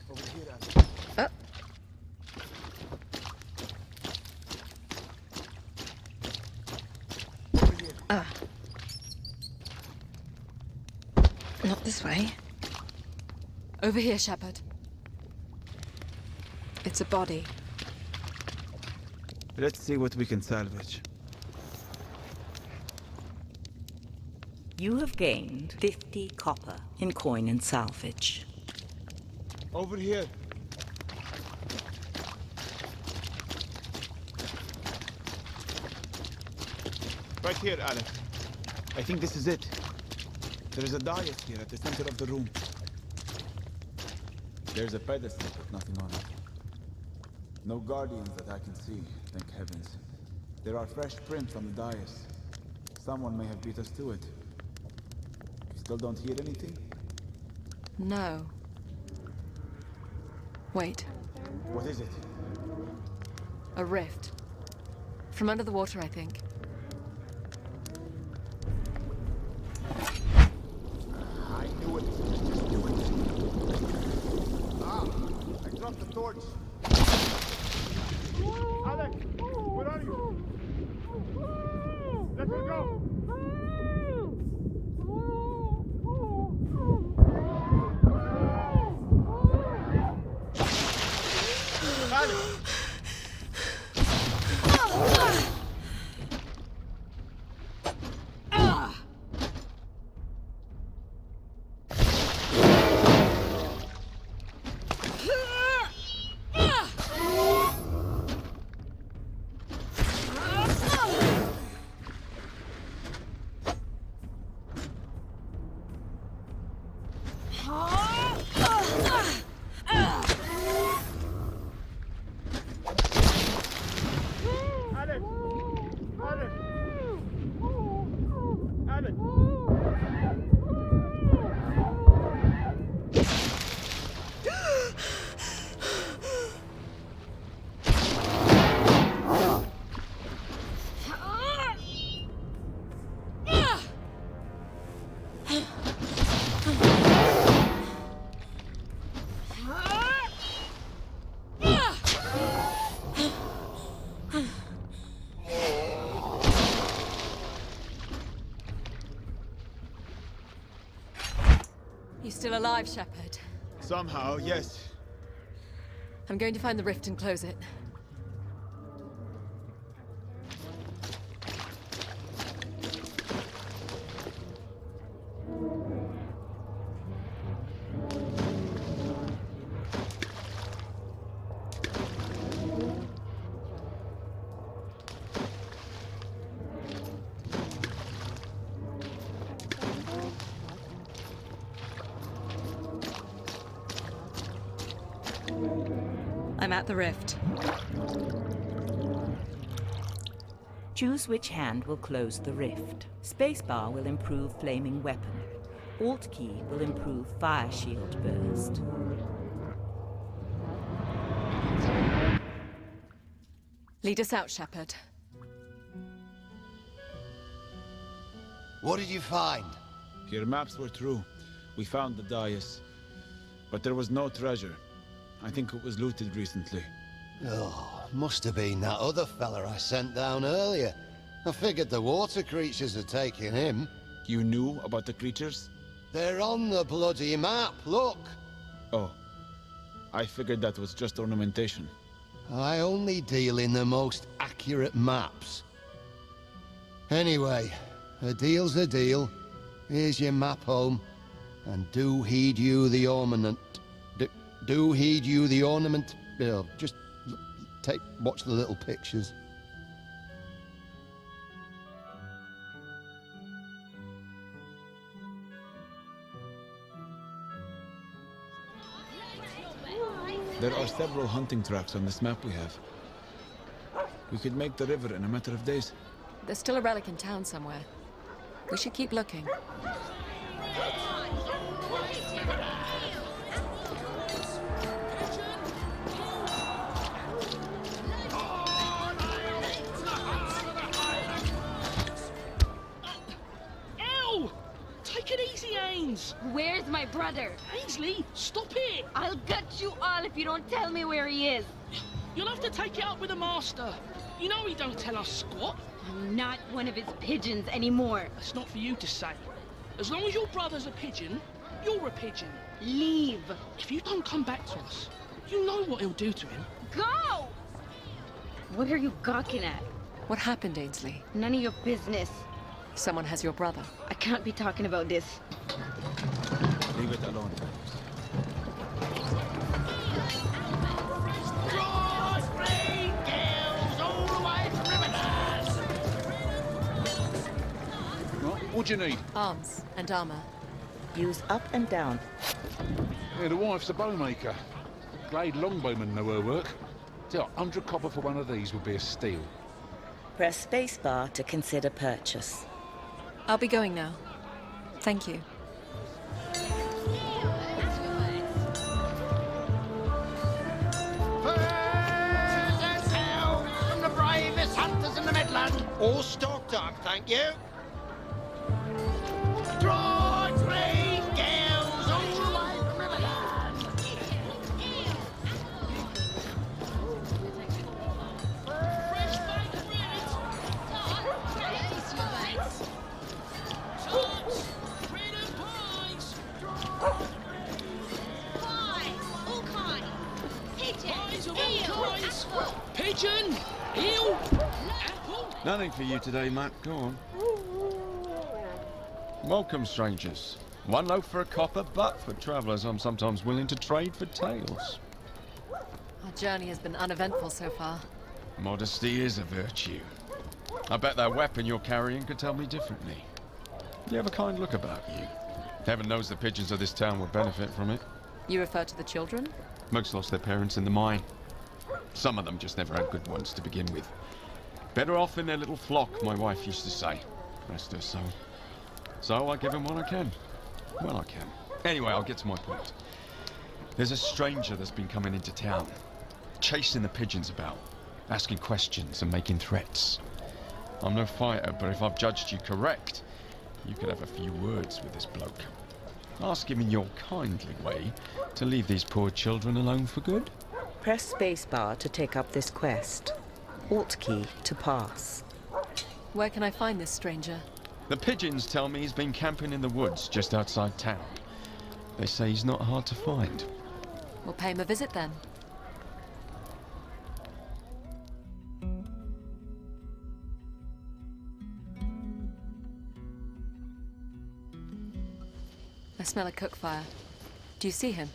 Over here, Alex. Over here. Not this way. Over here, Shepard. It's a body. Let's see what we can salvage. You have gained 50 copper in coin and salvage. Over here. Right here, Alex. I think this is it. There is a dais here at the center of the room. There's a pedestal, but nothing on it. No guardians that I can see, thank heavens. There are fresh prints on the dais. Someone may have beat us to it. You still don't hear anything? No. Wait. What is it? A rift. From under the water, I think. I knew it. Just do it. Ah, I dropped the torch. Alex, where are you? Let her go. Alex. You still alive, Shepard? Somehow, yes. I'm going to find the rift and close it. I'm at the rift. Choose which hand will close the rift. Spacebar will improve flaming weapon. Alt key will improve fire shield burst. Lead us out, Shepard. What did you find? Your maps were true. We found the dais. But there was no treasure. I think it was looted recently. Oh, must have been that other fella I sent down earlier. I figured the water creatures had taken him. You knew about the creatures? They're on the bloody map, look! Oh. I figured that was just ornamentation. I only deal in the most accurate maps. Anyway, a deal's a deal. Here's your map home. And do heed you the ornament. Do heed you the ornament. Just watch the little pictures. There are several hunting tracks on this map we have. We could make the river in a matter of days. There's still a relic in town somewhere. We should keep looking. Ow! Take it easy, Ains! Where's my brother? Ainsley, stop it! I'll gut you all if you don't tell me where he is. You'll have to take it up with the master. You know he don't tell us squat. I'm not one of his pigeons anymore. That's not for you to say. As long as your brother's a pigeon, you're a pigeon. Leave. If you don't come back to us, you know what he'll do to him. Go! What are you gawking at? What happened, Ainsley? None of your business. Someone has your brother. I can't be talking about this. Leave it alone. What do you need? Arms and armor. Use up and down. Yeah, the wife's a bowmaker. Glade longbowmen know her work. Tell 100 copper for one of these would be a steal. Press spacebar to consider purchase. I'll be going now. Thank you. From the bravest hunters in the Midland. All stocked up, thank you. Draw three girls all the way from Riverland. Fresh baked bread! Tarts! Bread and pies! Pie, all kind. Pigeon, Pies of eel, all kinds! apple. Pigeon! Eel! Apple! Nothing for you today, Matt. Go on. Welcome, strangers. One loaf for a copper, but for travellers, I'm sometimes willing to trade for tales. Our journey has been uneventful so far. Modesty is a virtue. I bet that weapon you're carrying could tell me differently. You have a kind look about you. Heaven knows the pigeons of this town would benefit from it. You refer to the children? Most lost their parents in the mine. Some of them just never had good ones to begin with. Better off in their little flock, my wife used to say. Rest her soul. So I give him what I can. Well, I can. Anyway, I'll get to my point. There's a stranger that's been coming into town, chasing the pigeons about, asking questions and making threats. I'm no fighter, but if I've judged you correct, you could have a few words with this bloke. Ask him in your kindly way to leave these poor children alone for good. Press spacebar to take up this quest. Alt key to pass. Where can I find this stranger? The pigeons tell me he's been camping in the woods just outside town. They say he's not hard to find. We'll pay him a visit then. I smell a cook fire. Do you see him?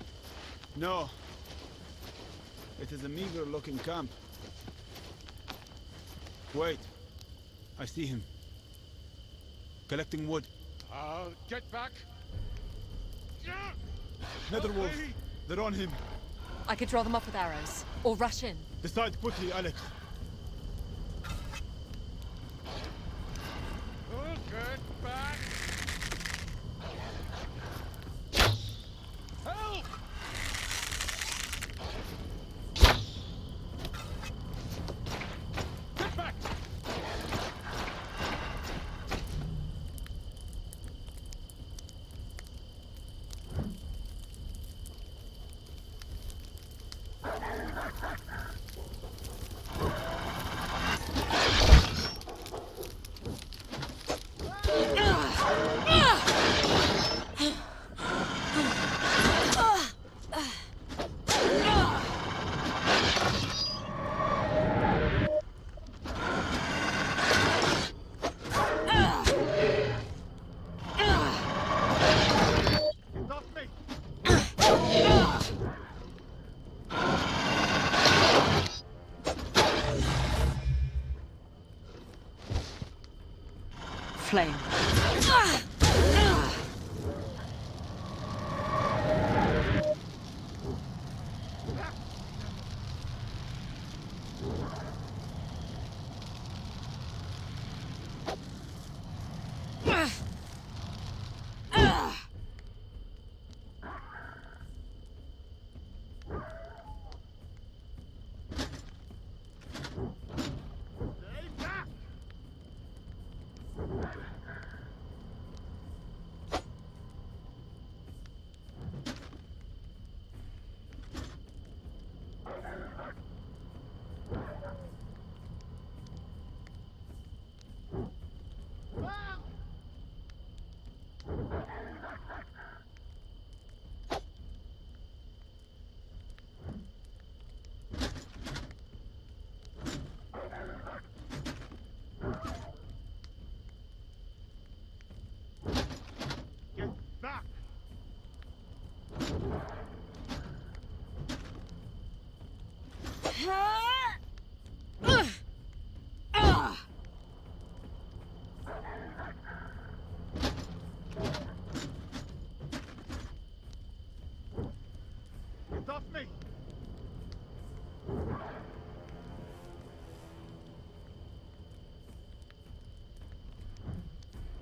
No. It is a meager-looking camp. Wait. I see him. Collecting wood. Get back! Netherwolf! They're on him. I could draw them off with arrows, or rush in. Decide quickly, Alex. Get back! Help! Get back! Flame.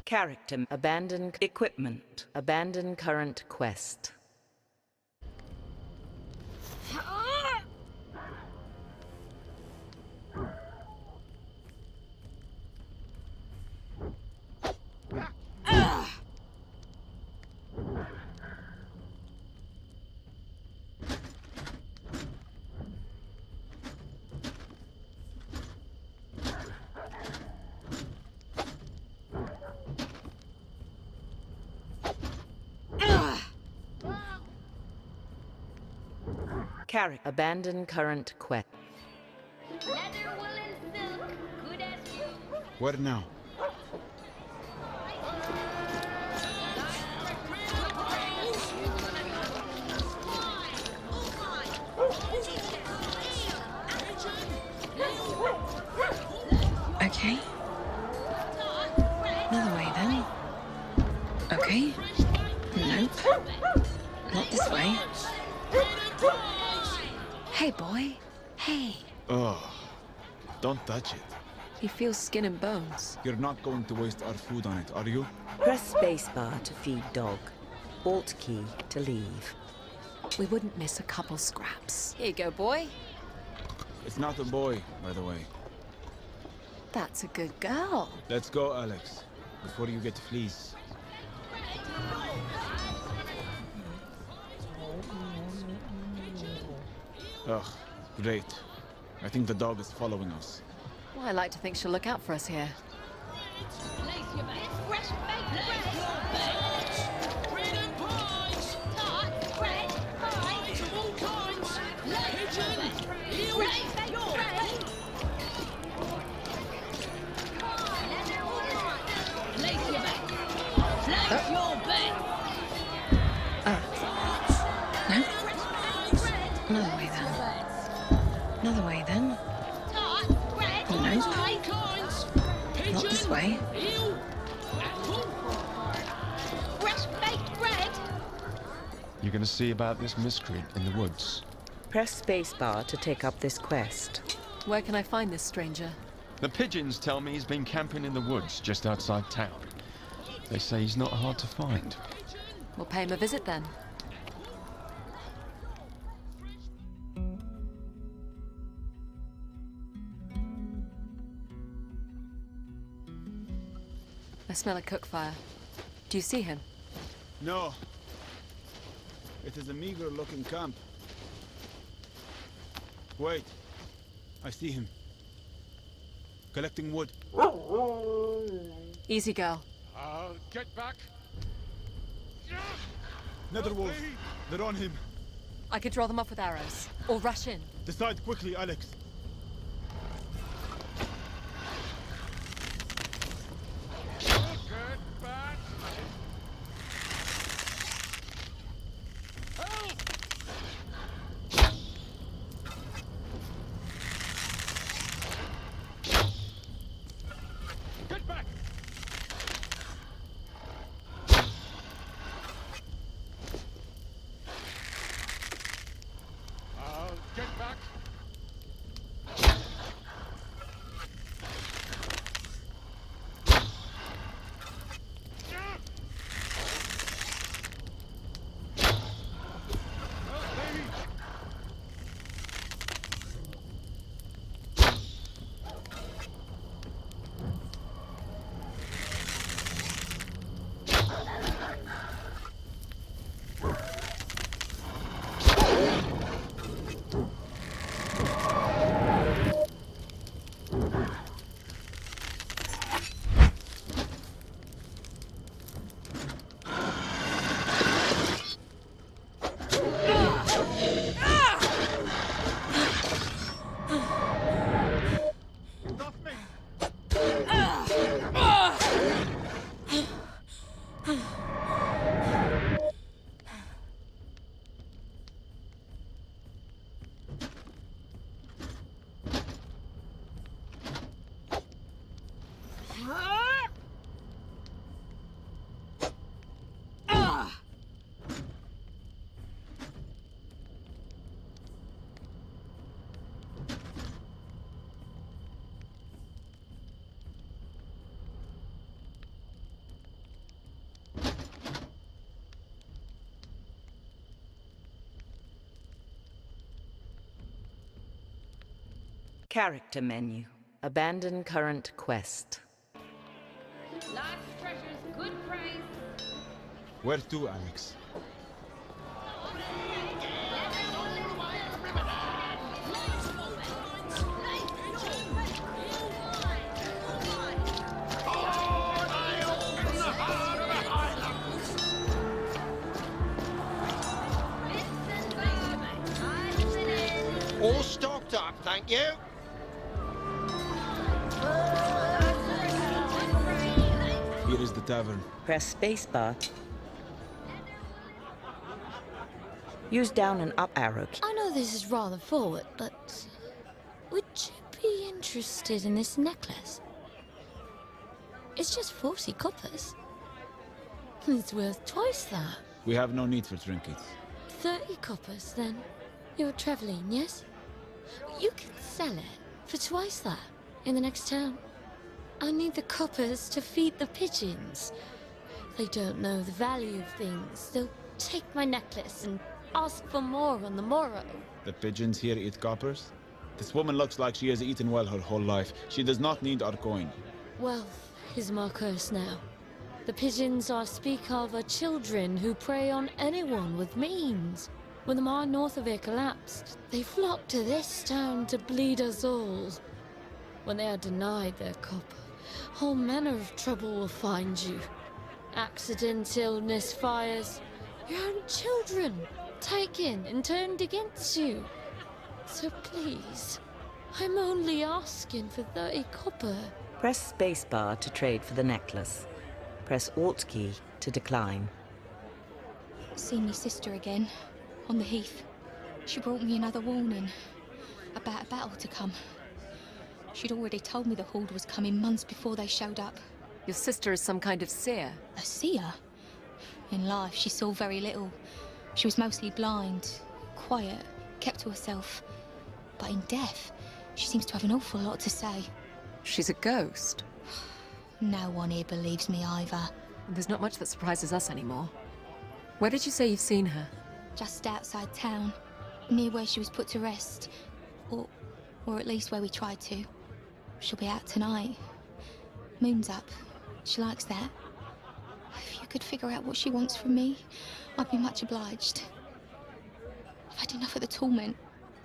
Character. Abandon equipment. Abandon current quest. Carry. Abandon current quest. What now? Okay. Another way then. Okay. Nope. Not this way. Hey, boy. Hey. Oh, don't touch it. He feels skin and bones. You're not going to waste our food on it, are you? Press spacebar to feed dog. Alt key to leave. We wouldn't miss a couple scraps. Here you go, boy. It's not a boy, by the way. That's a good girl. Let's go, Alex, before you get fleas. Ugh, great. I think the dog is following us. Well, I like to think she'll look out for us here. Another way then. Another way then. Nope. Not this way. You're gonna see about this miscreant in the woods. Press spacebar to take up this quest. Where can I find this stranger? The pigeons tell me he's been camping in the woods just outside town. They say he's not hard to find. We'll pay him a visit then. I smell a cook fire. Do you see him? No. It is a meager-looking camp. Wait. I see him. Collecting wood. Easy, girl. I'll get back. Another wolf. They're on him. I could draw them off with arrows. Or rush in. Decide quickly, Alex. Character menu. Abandon current quest. Last treasures, good price. Where to, Alex? All stocked up, thank you. Here is the tavern. Press spacebar. Use down and up arrow key. I know this is rather forward, but would you be interested in this necklace? It's just 40 coppers. It's worth twice that. We have no need for trinkets. 30 coppers, then. You're traveling, yes? You can sell it for twice that in the next town. I need the coppers to feed the pigeons. They don't know the value of things. They'll take my necklace and ask for more on the morrow. The pigeons here eat coppers? This woman looks like she has eaten well her whole life. She does not need our coin. Wealth is my curse now. The pigeons I speak of are children who prey on anyone with means. When the mine north of here collapsed, they flocked to this town to bleed us all. When they are denied their copper, all manner of trouble will find you. Accident, illness, fires, your own children taken and turned against you. So please, I'm only asking for 30 copper. Press spacebar to trade for the necklace. Press Alt key to decline. Seen me sister again, on the heath. She brought me another warning about a battle to come. She'd already told me the horde was coming months before they showed up. Your sister is some kind of seer. A seer? In life, she saw very little. She was mostly blind, quiet, kept to herself. But in death, she seems to have an awful lot to say. She's a ghost. No one here believes me either. There's not much that surprises us anymore. Where did you say you've seen her? Just outside town, near where she was put to rest. Or at least where we tried to. She'll be out tonight. Moon's up. She likes that. If you could figure out what she wants from me, I'd be much obliged. I've had enough of the torment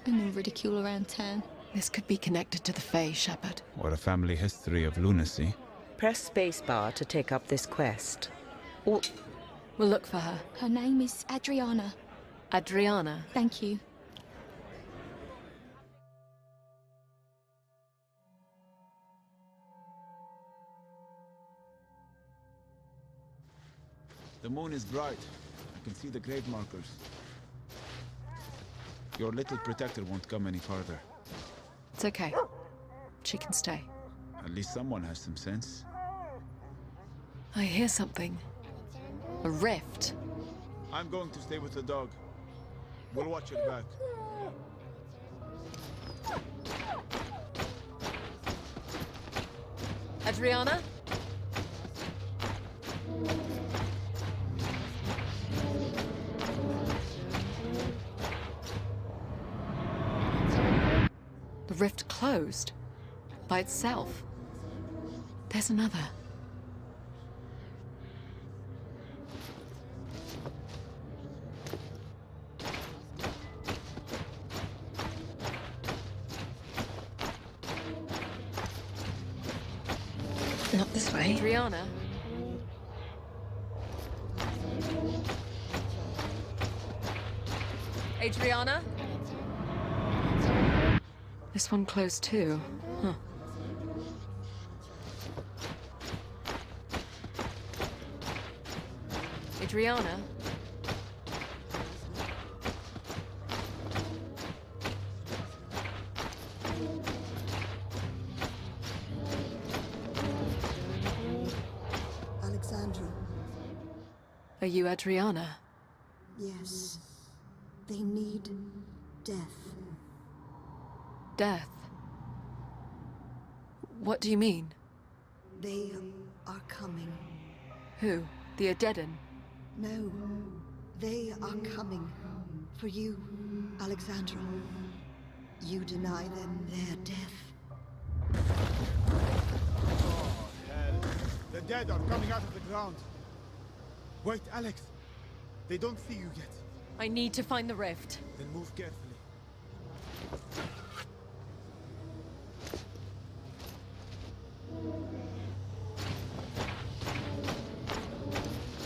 and the ridicule around town. This could be connected to the Fae, Shepard. Or a family history of lunacy. Press spacebar to take up this quest. Or we'll look for her. Her name is Adriana. Adriana? Thank you. The moon is bright. I can see the grave markers. Your little protector won't come any farther. It's okay. She can stay. At least someone has some sense. I hear something. A rift. I'm going to stay with the dog. We'll watch your back. Adriana? The rift closed. By itself. There's another. not this way. Adriana? Adriana? This one closed too. Huh. Adriana? Alexandra. Are you Adriana? Yes. They need death. Death? What do you mean? They are coming. Who? The Adedan? No. They are coming. For you, Alexandra. You deny them their death. Oh, hell. The dead are coming out of the ground. Wait, Alex. They don't see you yet. I need to find the rift. Then move carefully.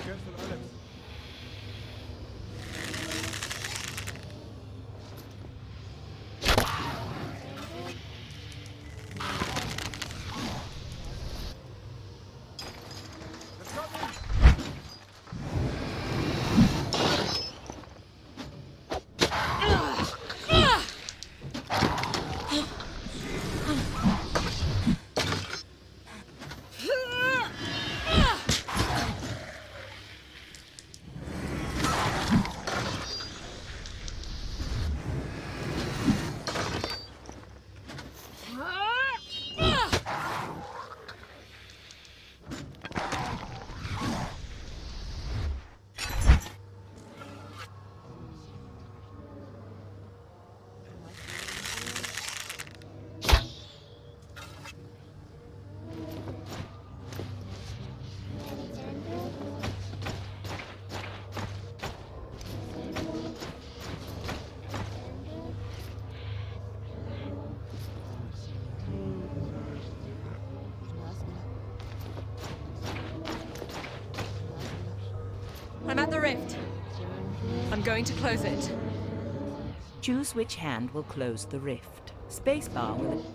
Careful, Alex. I'm at the rift. I'm going to close it. Choose which hand will close the rift. Spacebar with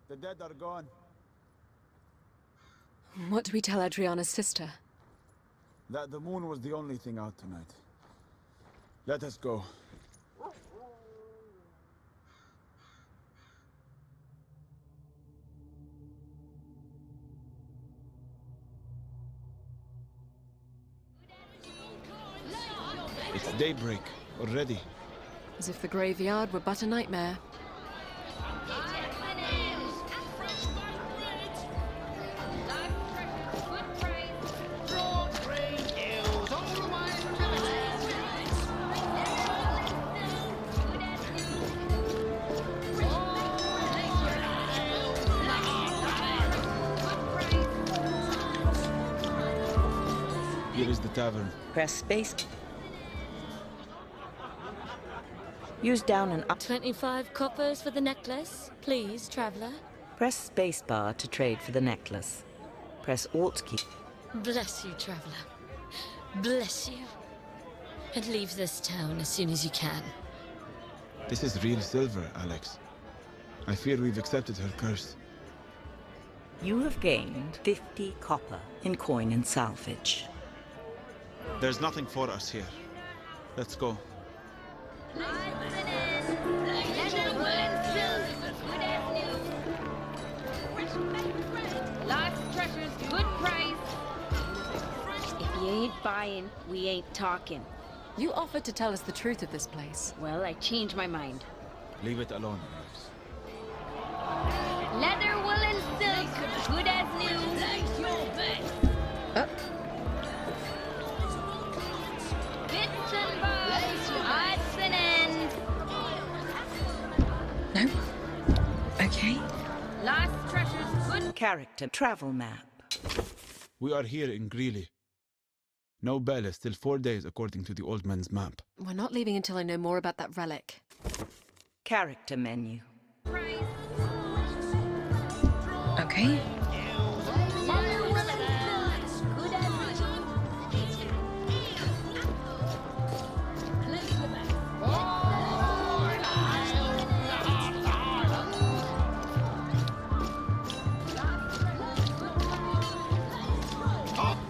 The dead are gone. What do we tell Adriana's sister? That the moon was the only thing out tonight. Let us go. It's daybreak already. As if the graveyard were but a nightmare. Here is the tavern. Press space. Use down and up. 25 coppers for the necklace, please, traveller. Press spacebar to trade for the necklace. Press Alt key. Bless you, traveller. Bless you. And leave this town as soon as you can. This is real silver, Alex. I fear we've accepted her curse. You have gained 50 copper in coin and salvage. There's nothing for us here. Let's go. Life's treasures, good price. If you ain't buying, we ain't talking. You offered to tell us the truth of this place. Well, I changed my mind. Leave it alone, Alex. Leather, wool, and silk, good as new. Bits and bobs, odds and ends. No. Okay. Lost treasures, good. Character travel map. We are here in Greeley. No bell is till 4 days according to the old man's map. We're not leaving until I know more about that relic. Character menu. Okay.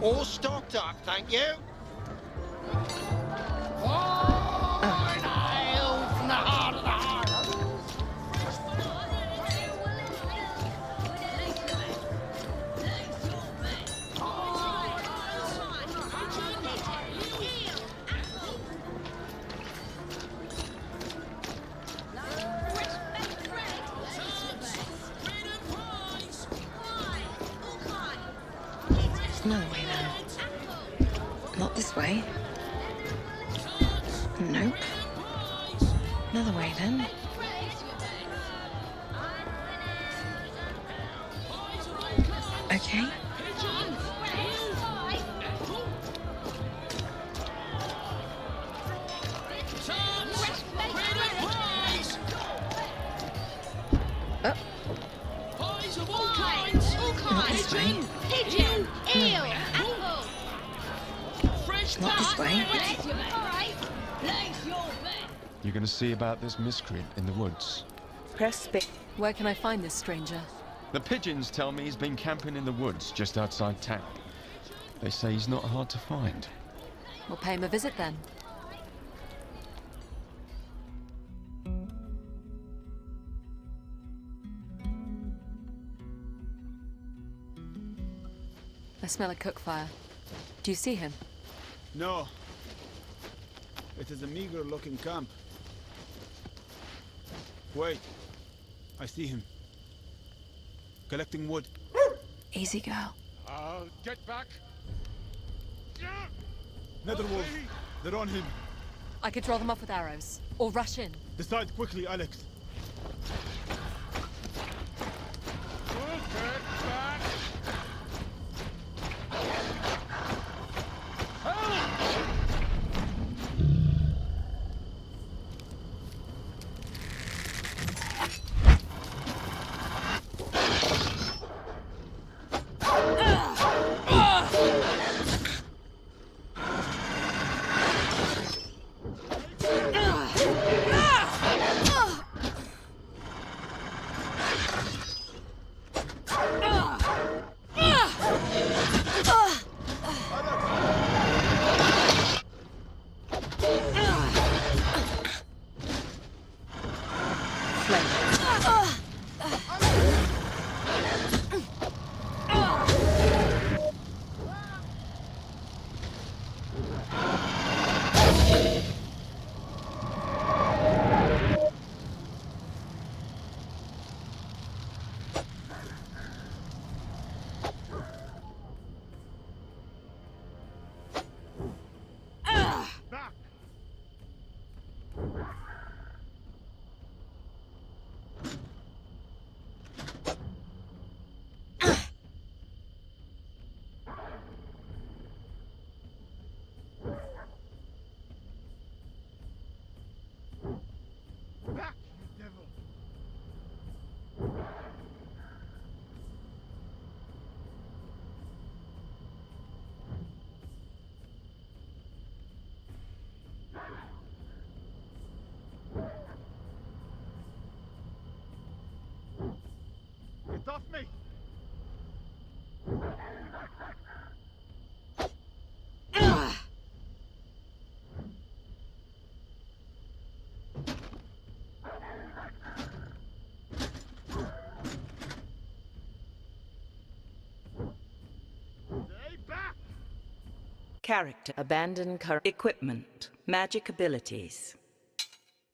All stocked up, thank you. Another way then. Not this way. Nope. Another way then. Okay. Oh. Not this way. Pigeon, eel, apple. fresh Not this way. You're gonna see about this miscreant in the woods. Press space. Where can I find this stranger? The pigeons tell me he's been camping in the woods just outside town. They say he's not hard to find. We'll pay him a visit then. I smell a cook fire. Do you see him? No. It is a meager-looking camp. Wait. I see him. Collecting wood. Easy girl. Get back! Netherwolf, they're on him. I could draw them off with arrows. Or rush in. Decide quickly, Alex. off me! Character. Abandon current equipment. Magic abilities.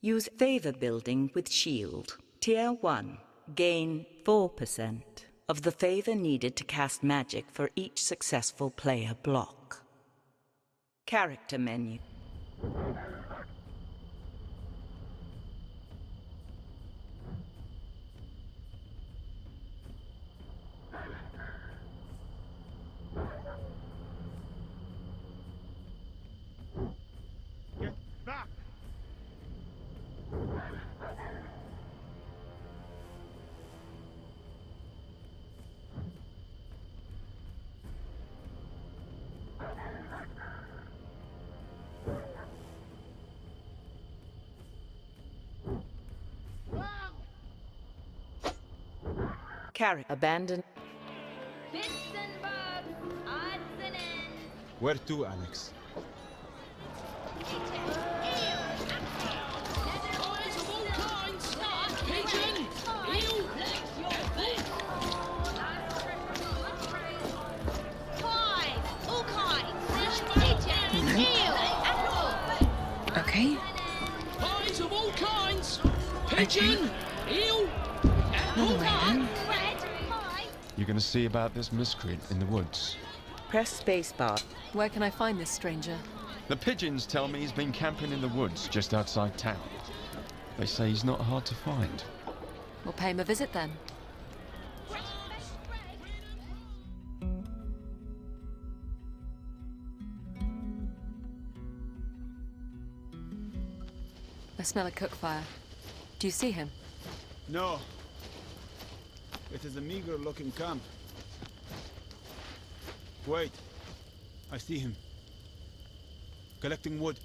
Use favor building with shield. Tier 1. Gain 4% of the favor needed to cast magic for each successful player block. Character menu. Get back! Character. Abandon. Where to, Alex? Pies of all kinds! Pigeon! Eel! Pies, all kinds. Pigeon, eel, apple. Okay. Pies of all kinds! Pigeon! Eel! Another way then. Bread, pie. You're gonna see about this miscreant in the woods. Press spacebar. Where can I find this stranger? The pigeons tell me he's been camping in the woods just outside town. They say he's not hard to find. We'll pay him a visit then. I smell a cook fire. Do you see him? No. It is a meager-looking camp. Wait. I see him. Collecting wood.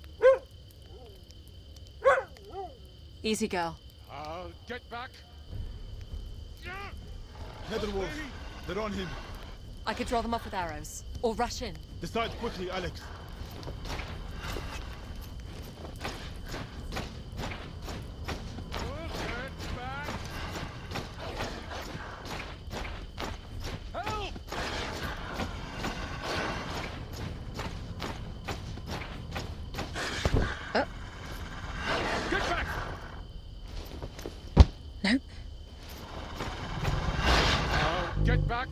Easy, girl. I'll get back. Netherwolf, they're on him. I could draw them off with arrows. Or rush in. Decide quickly, Alex. Nope. Get back.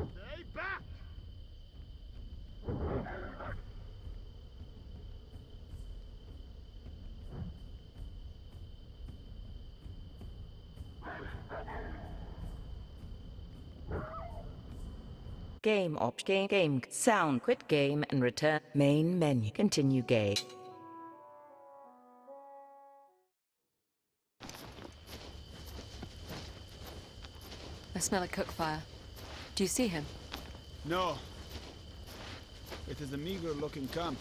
Stay back! Game game sound, quit game and return main menu. Continue game. I smell a cook fire. Do you see him? No. It is a meager-looking camp.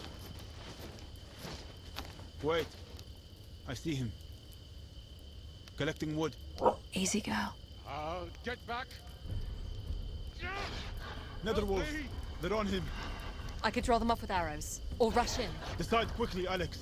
Wait. I see him. Collecting wood. Easy, girl. I'll get back. Netherwolf, they're on him. I could draw them off with arrows. Or rush in. Decide quickly, Alex.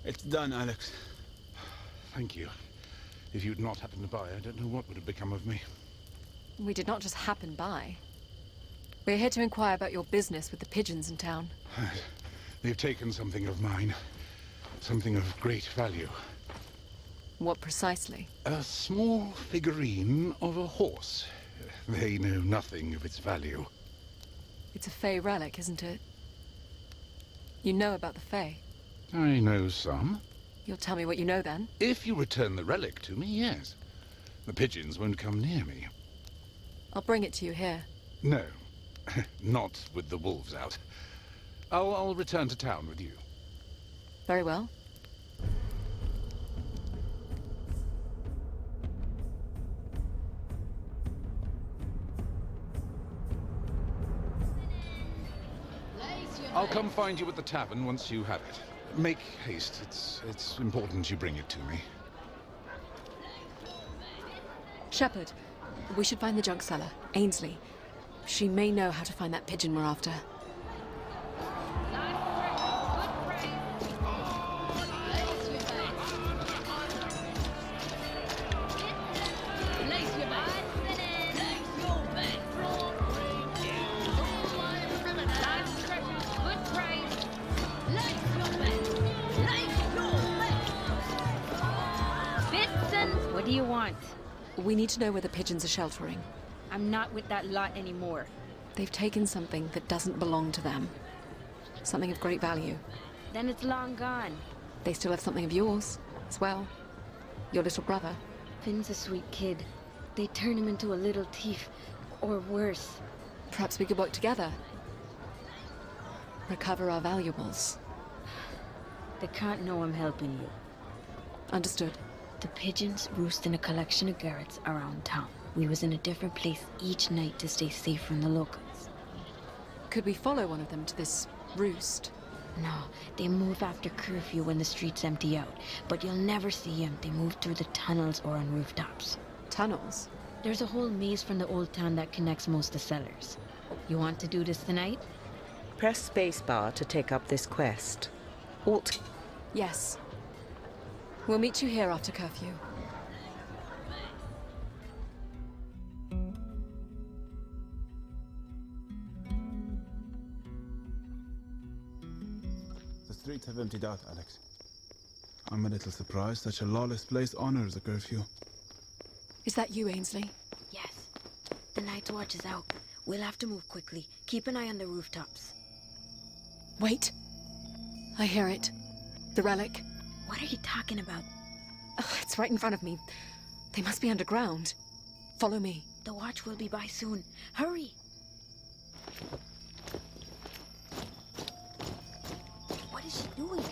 It's done, Alex. Thank you. If you'd not happened by, I don't know what would have become of me. We did not just happen by. We're here to inquire about your business with the pigeons in town. They've taken something of mine. Something of great value. What precisely? A small figurine of a horse. They know nothing of its value. It's a Fey relic, isn't it? You know about the Fey? I know some. You'll tell me what you know then? If you return the relic to me, yes. The pigeons won't come near me. I'll bring it to you here. No. Not with the wolves out. I'll return to town with you. Very well. I'll come find you at the tavern once you have it. Make haste. It's important you bring it to me. Shepard, we should find the junk seller, Ainsley. She may know how to find that pigeon we're after. What do you want? We need to know where the pigeons are sheltering. I'm not with that lot anymore. They've taken something that doesn't belong to them. Something of great value. Then it's long gone. They still have something of yours, as well. Your little brother. Finn's a sweet kid. They turn him into a little thief, or worse. Perhaps we could work together. Recover our valuables. They can't know I'm helping you. Understood. The pigeons roost in a collection of garrets around town. We was in a different place each night to stay safe from the locals. Could we follow one of them to this roost? No, they move after curfew when the streets empty out. But you'll never see them. They move through the tunnels or on rooftops. Tunnels? There's a whole maze from the old town that connects most of the cellars. You want to do this tonight? Press spacebar to take up this quest. Alt. Yes. We'll meet you here after curfew. The streets have emptied out, Alex. I'm a little surprised such a lawless place honors a curfew. Is that you, Ainsley? Yes. The night's watch is out. We'll have to move quickly. Keep an eye on the rooftops. Wait. I hear it. The relic. What are you talking about? It's right in front of me. They must be underground. Follow me. The watch will be by soon. Hurry! What is she doing?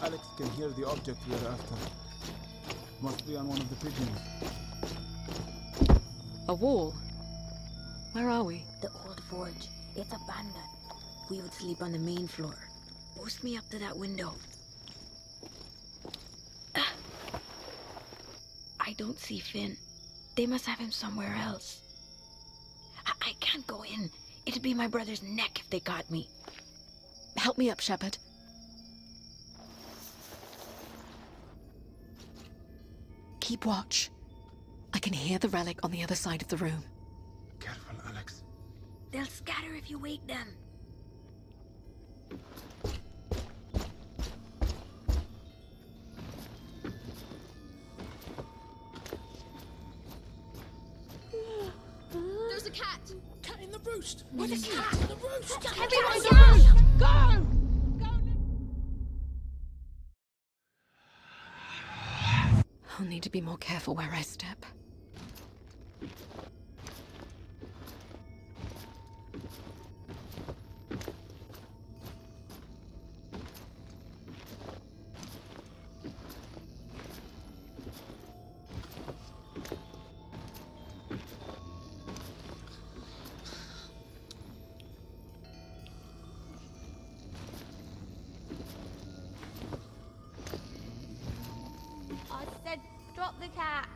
Alex can hear the object we're after. Must be on one of the pigeons. A wall? Where are we? The old forge. It's abandoned. We would sleep on the main floor. Boost me up to that window. I don't see Finn. They must have him somewhere else. I can't go in. It'd be my brother's neck if they got me. Help me up, Shepard. Keep watch. I can hear the relic on the other side of the room. Careful, Alex. They'll scatter if you wake them. There's a cat! Cat in the roost! What is cat in the roost! Everyone go! Go! Go now! to be more careful where I step. I said, drop the cat.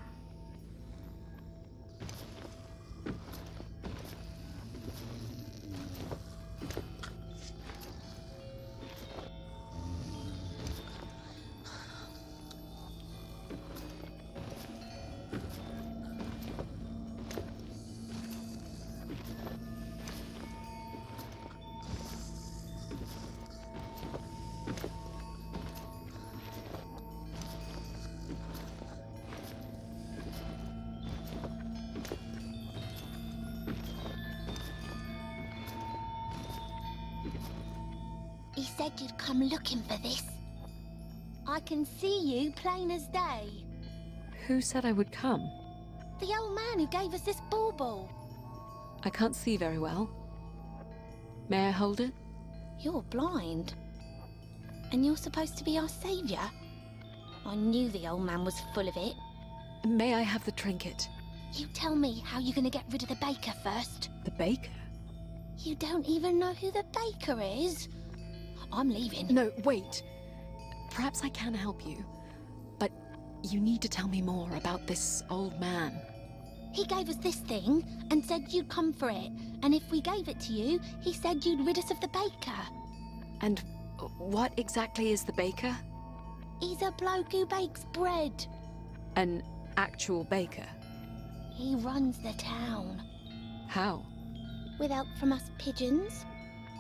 He said you'd come looking for this. I can see you plain as day. Who said I would come? The old man who gave us this bauble. I can't see very well. May I hold it? You're blind. And you're supposed to be our savior? I knew the old man was full of it. May I have the trinket? You tell me how you're gonna get rid of the baker first. The baker? You don't even know who the baker is? I'm leaving. No, wait. Perhaps I can help you. But you need to tell me more about this old man. He gave us this thing and said you'd come for it. And if we gave it to you, he said you'd rid us of the baker. And what exactly is the baker? He's a bloke who bakes bread. An actual baker? He runs the town. How? With help from us pigeons.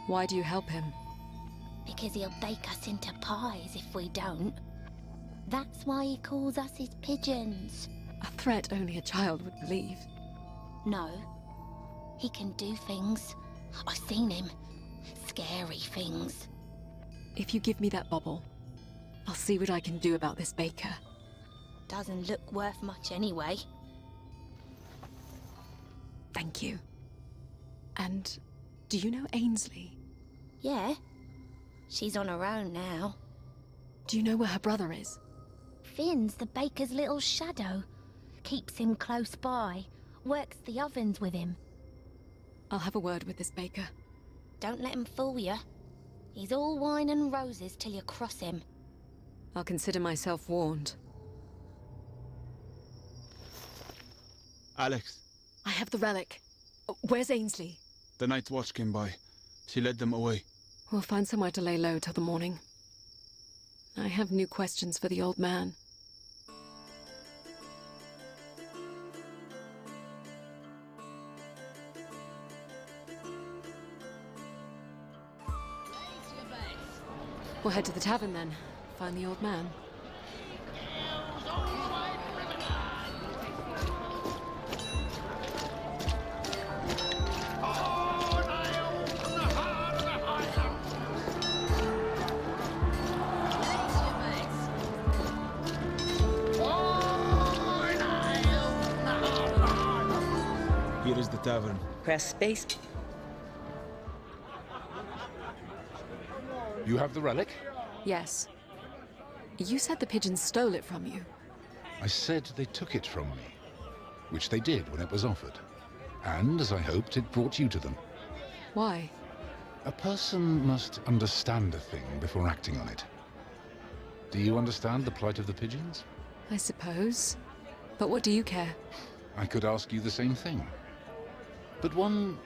Why do you help him? Because he'll bake us into pies if we don't. That's why he calls us his pigeons. A threat only a child would believe. No. He can do things. I've seen him. Scary things. If you give me that bauble, I'll see what I can do about this baker. Doesn't look worth much anyway. Thank you. And do you know Ainsley? Yeah. She's on her own now. Do you know where her brother is? Finn's the baker's little shadow. Keeps him close by. Works the ovens with him. I'll have a word with this baker. Don't let him fool you. He's all wine and roses till you cross him. I'll consider myself warned. Alex, I have the relic. Where's Ainsley? the night's watch came by. She led them away. We'll find somewhere to lay low till the morning. I have new questions for the old man. We'll head to the tavern then. Find the old man. Here is the tavern. Press space. You have the relic? Yes. You said the pigeons stole it from you. I said they took it from me, which they did when it was offered. And, as I hoped, it brought you to them. Why? A person must understand a thing before acting on it. Do you understand the plight of the pigeons? I suppose. But what do you care? I could ask you the same thing. But one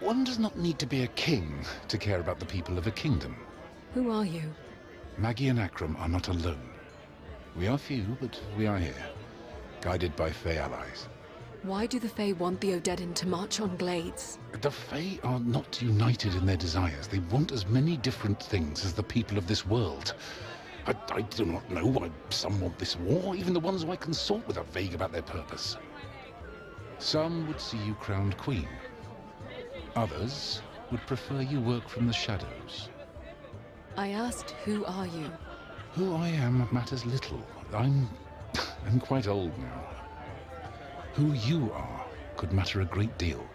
does not need to be a king to care about the people of a kingdom. Who are you? Maggie and Akram are not alone. We are few, but we are here, guided by Fey allies. Why do the Fae want the Odedan to march on Glades? The Fae are not united in their desires. They want as many different things as the people of this world. I do not know why some want this war. Even the ones who I consort with are vague about their purpose. Some would see you crowned queen. Others would prefer you work from the shadows. I asked, who are you? Who I am matters little. I'm I'm quite old now. Who you are could matter a great deal.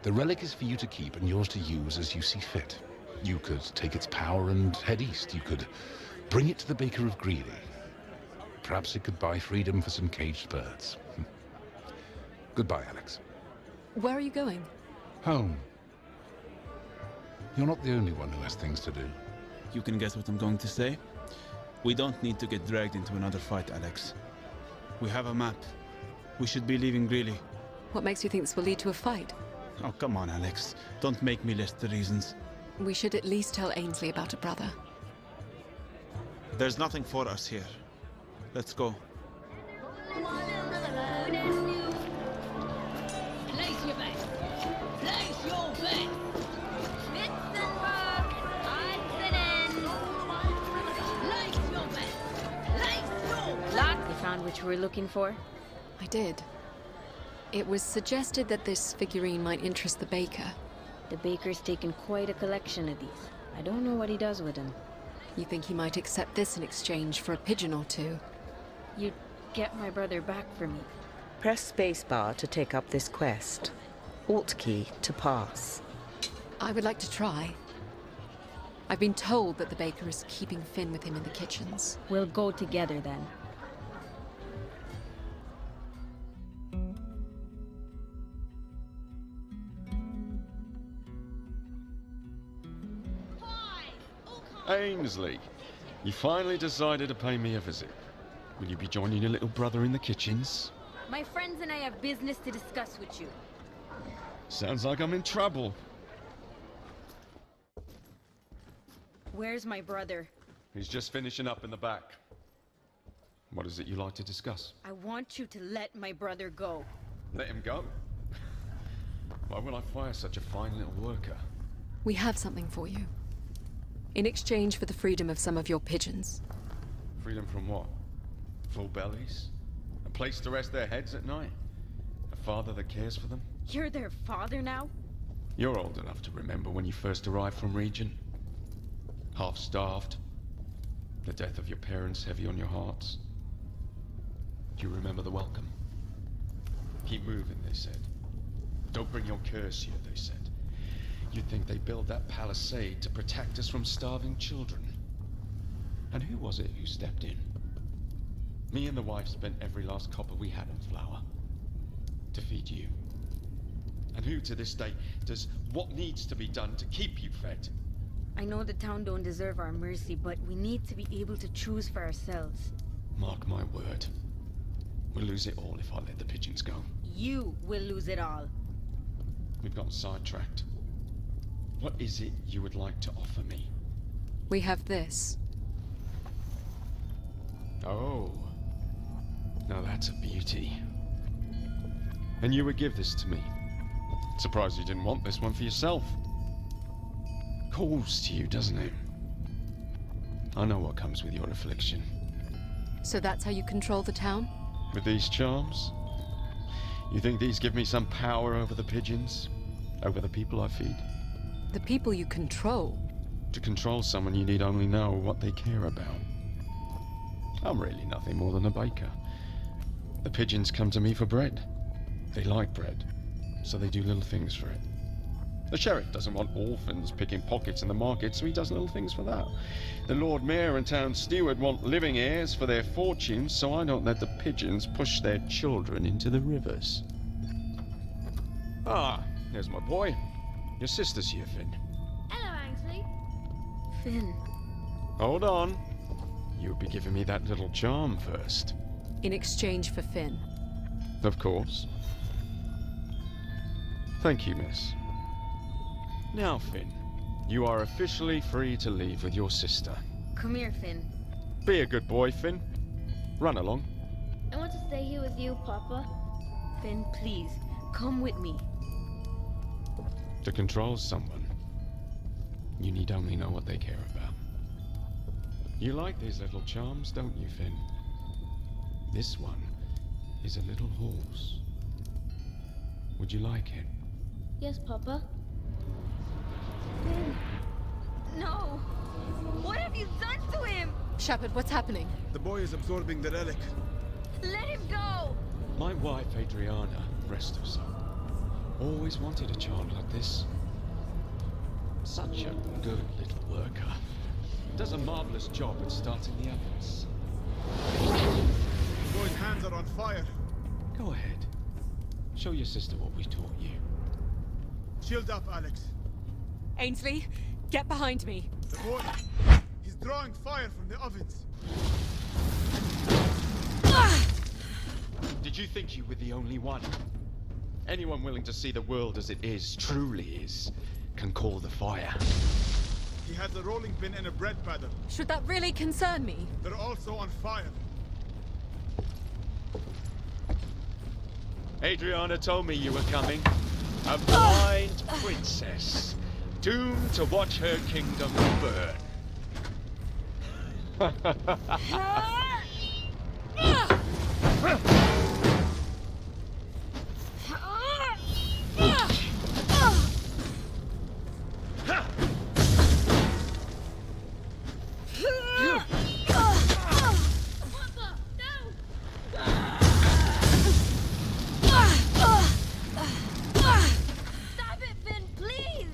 The relic is for you to keep and yours to use as you see fit. You could take its power and head east. You could bring it to the Baker of Greeley. Perhaps it could buy freedom for some caged birds. Goodbye, Alex. Where are you going? Home. You're not the only one who has things to do. You can guess what I'm going to say? We don't need to get dragged into another fight, Alex. We have a map. We should be leaving Greeley. What makes you think this will lead to a fight? Oh, come on, Alex. Don't make me list the reasons. We should at least tell Ainsley about a brother. There's nothing for us here. Let's go. Place your bet. Place your bet. You found what you were looking for? I did. It was suggested that this figurine might interest the baker. The baker's taken quite a collection of these. I don't know what he does with them. You think he might accept this in exchange for a pigeon or two? You'd get my brother back for me. Press spacebar to take up this quest. Alt key to pass. I would like to try. I've been told that the baker is keeping Finn with him in the kitchens. We'll go together then. Ainsley, you finally decided to pay me a visit. Will you be joining your little brother in the kitchens? My friends and I have business to discuss with you. Sounds like I'm in trouble. Where's my brother? He's just finishing up in the back. What is it you like to discuss? I want you to let my brother go. Let him go? Why would I fire such a fine little worker? We have something for you. In exchange for the freedom of some of your pigeons. Freedom from what? Full bellies? A place to rest their heads at night? A father that cares for them? You're their father now? You're old enough to remember when you first arrived from Region. Half-starved. The death of your parents heavy on your hearts. Do you remember the welcome? Keep moving, they said. Don't bring your curse here, they said. You'd think they built that palisade to protect us from starving children. And who was it who stepped in? Me and the wife spent every last copper we had on flour to feed you. And who to this day does what needs to be done to keep you fed? I know the town don't deserve our mercy, but we need to be able to choose for ourselves. Mark my word. We'll lose it all if I let the pigeons go. You will lose it all. We've gotten sidetracked. What is it you would like to offer me? We have this. Oh. Now that's a beauty. And you would give this to me? Surprised you didn't want this one for yourself. Calls to you, doesn't it? I know what comes with your affliction. So that's how you control the town? With these charms? You think these give me some power over the pigeons? Over the people I feed? The people you control? To control someone, you need only know what they care about. I'm really nothing more than a baker. The pigeons come to me for bread. They like bread, so they do little things for it. The sheriff doesn't want orphans picking pockets in the market, so he does little things for that. The Lord Mayor and Town Steward want living heirs for their fortunes, so I don't let the pigeons push their children into the rivers. Ah, there's my boy. Your sister's here, Finn. Hello, Ainsley. Finn. Hold on. You'll be giving me that little charm first. In exchange for Finn. Of course. Thank you, miss. Now, Finn, you are officially free to leave with your sister. Come here, Finn. Be a good boy, Finn. Run along. I want to stay here with you, Papa. Finn, please, come with me. To control someone, you need only know what they care about. You like these little charms, don't you, Finn? This one is a little horse. Would you like it? Yes, Papa. Finn! No! What have you done to him? Shepard, what's happening? The boy is absorbing the relic. Let him go! My wife, Adriana, rest her soul, always wanted a child like this. Such a good little worker. Does a marvelous job at starting the ovens. Boy's hands are on fire. Go ahead. Show your sister what we taught you. Shield up, Alex. Ainsley, get behind me. The boy, he's drawing fire from the ovens. Did you think you were the only one? Anyone willing to see the world as it is, truly is, can call the fire. He has a rolling pin and a bread paddle. Should that really concern me? They're also on fire. Adriana told me you were coming. A blind princess, doomed to watch her kingdom burn. Stop it, Finn, please!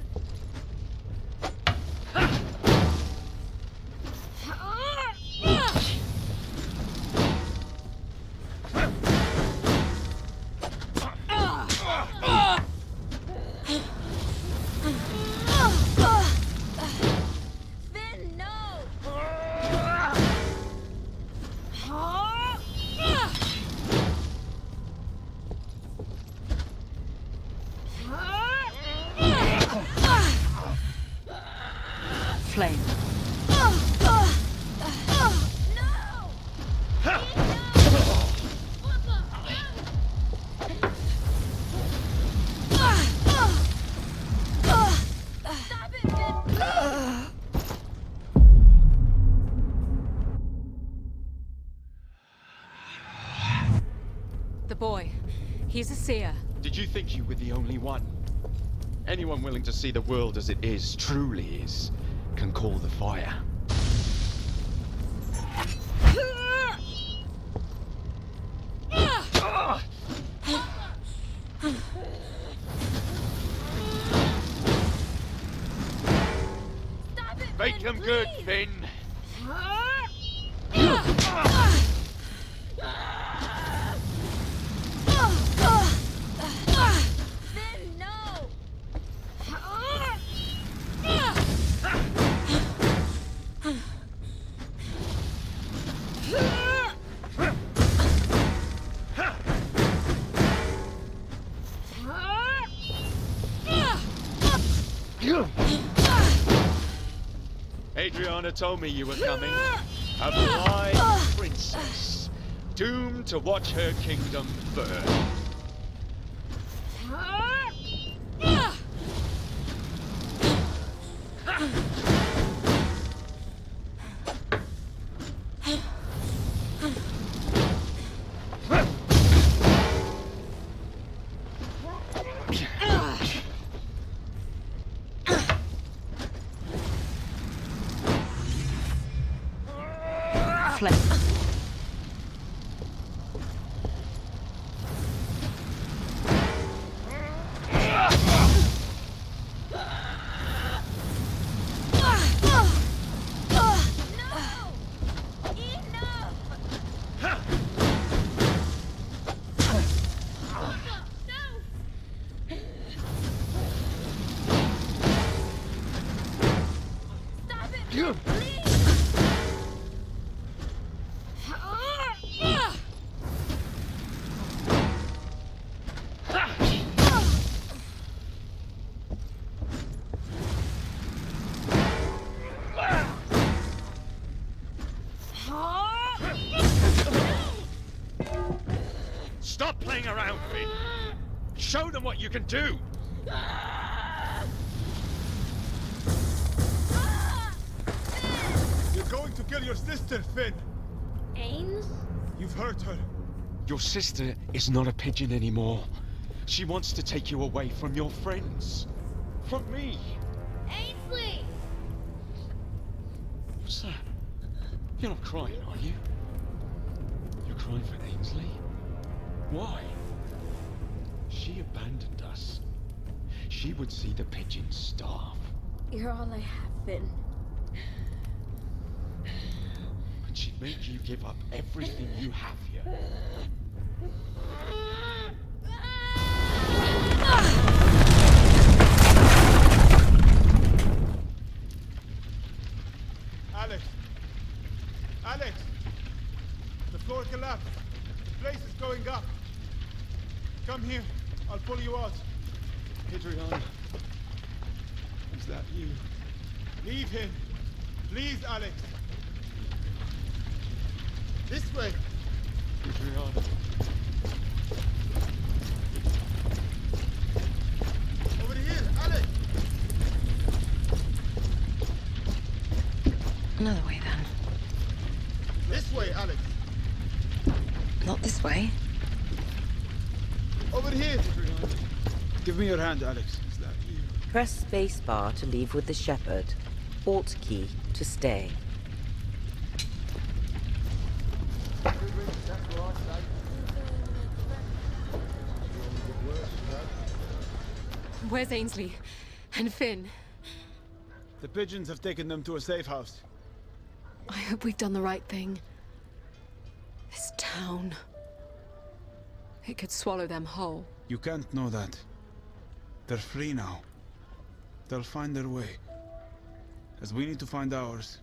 Finn, no! Flame. The boy. He's a seer. Did you think you were the only one? Anyone willing to see the world as it is, truly is, can call the fire. Make them good, Finn. Finn, no! Adriana told me you were coming. A blind princess, doomed to watch her kingdom burn. Flame. Stop playing around, Finn. Show them what you can do. You're going to kill your sister, Finn. Ains? You've hurt her. Your sister is not a pigeon anymore. She wants to take you away from your friends. From me. Ainsley! What's that? You're not crying, are you? You're cry for Ainsley? Why? She abandoned us. She would see the pigeons starve. You're all I have, Finn. And she'd make you give up everything you have here. Alex! Alex! The floor collapsed. The place is going up. Come here. I'll pull you out. Adriana. Is that you? Leave him. Please, Alex. This way. Adriana. Over here, Alex. Another way, then. This way, Alex. Not this way. Over here. Give me your hand, Alex. Is that you? Press spacebar to leave with the shepherd. Alt key to stay. Where's Ainsley? And Finn? The pigeons have taken them to a safe house. I hope we've done the right thing. This town... it could swallow them whole. You can't know that. They're free now. They'll find their way. As we need to find ours.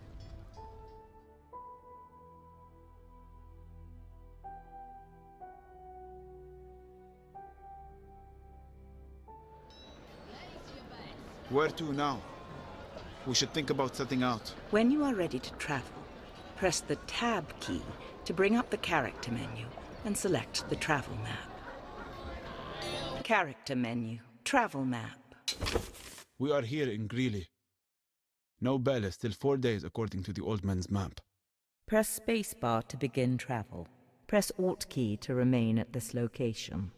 Where to now? We should think about setting out. When you are ready to travel, press the Tab key to bring up the character menu and select the travel map. Character menu, travel map. We are here in Greeley. No Vale till 4 days according to the old man's map. Press spacebar to begin travel. Press Alt key to remain at this location.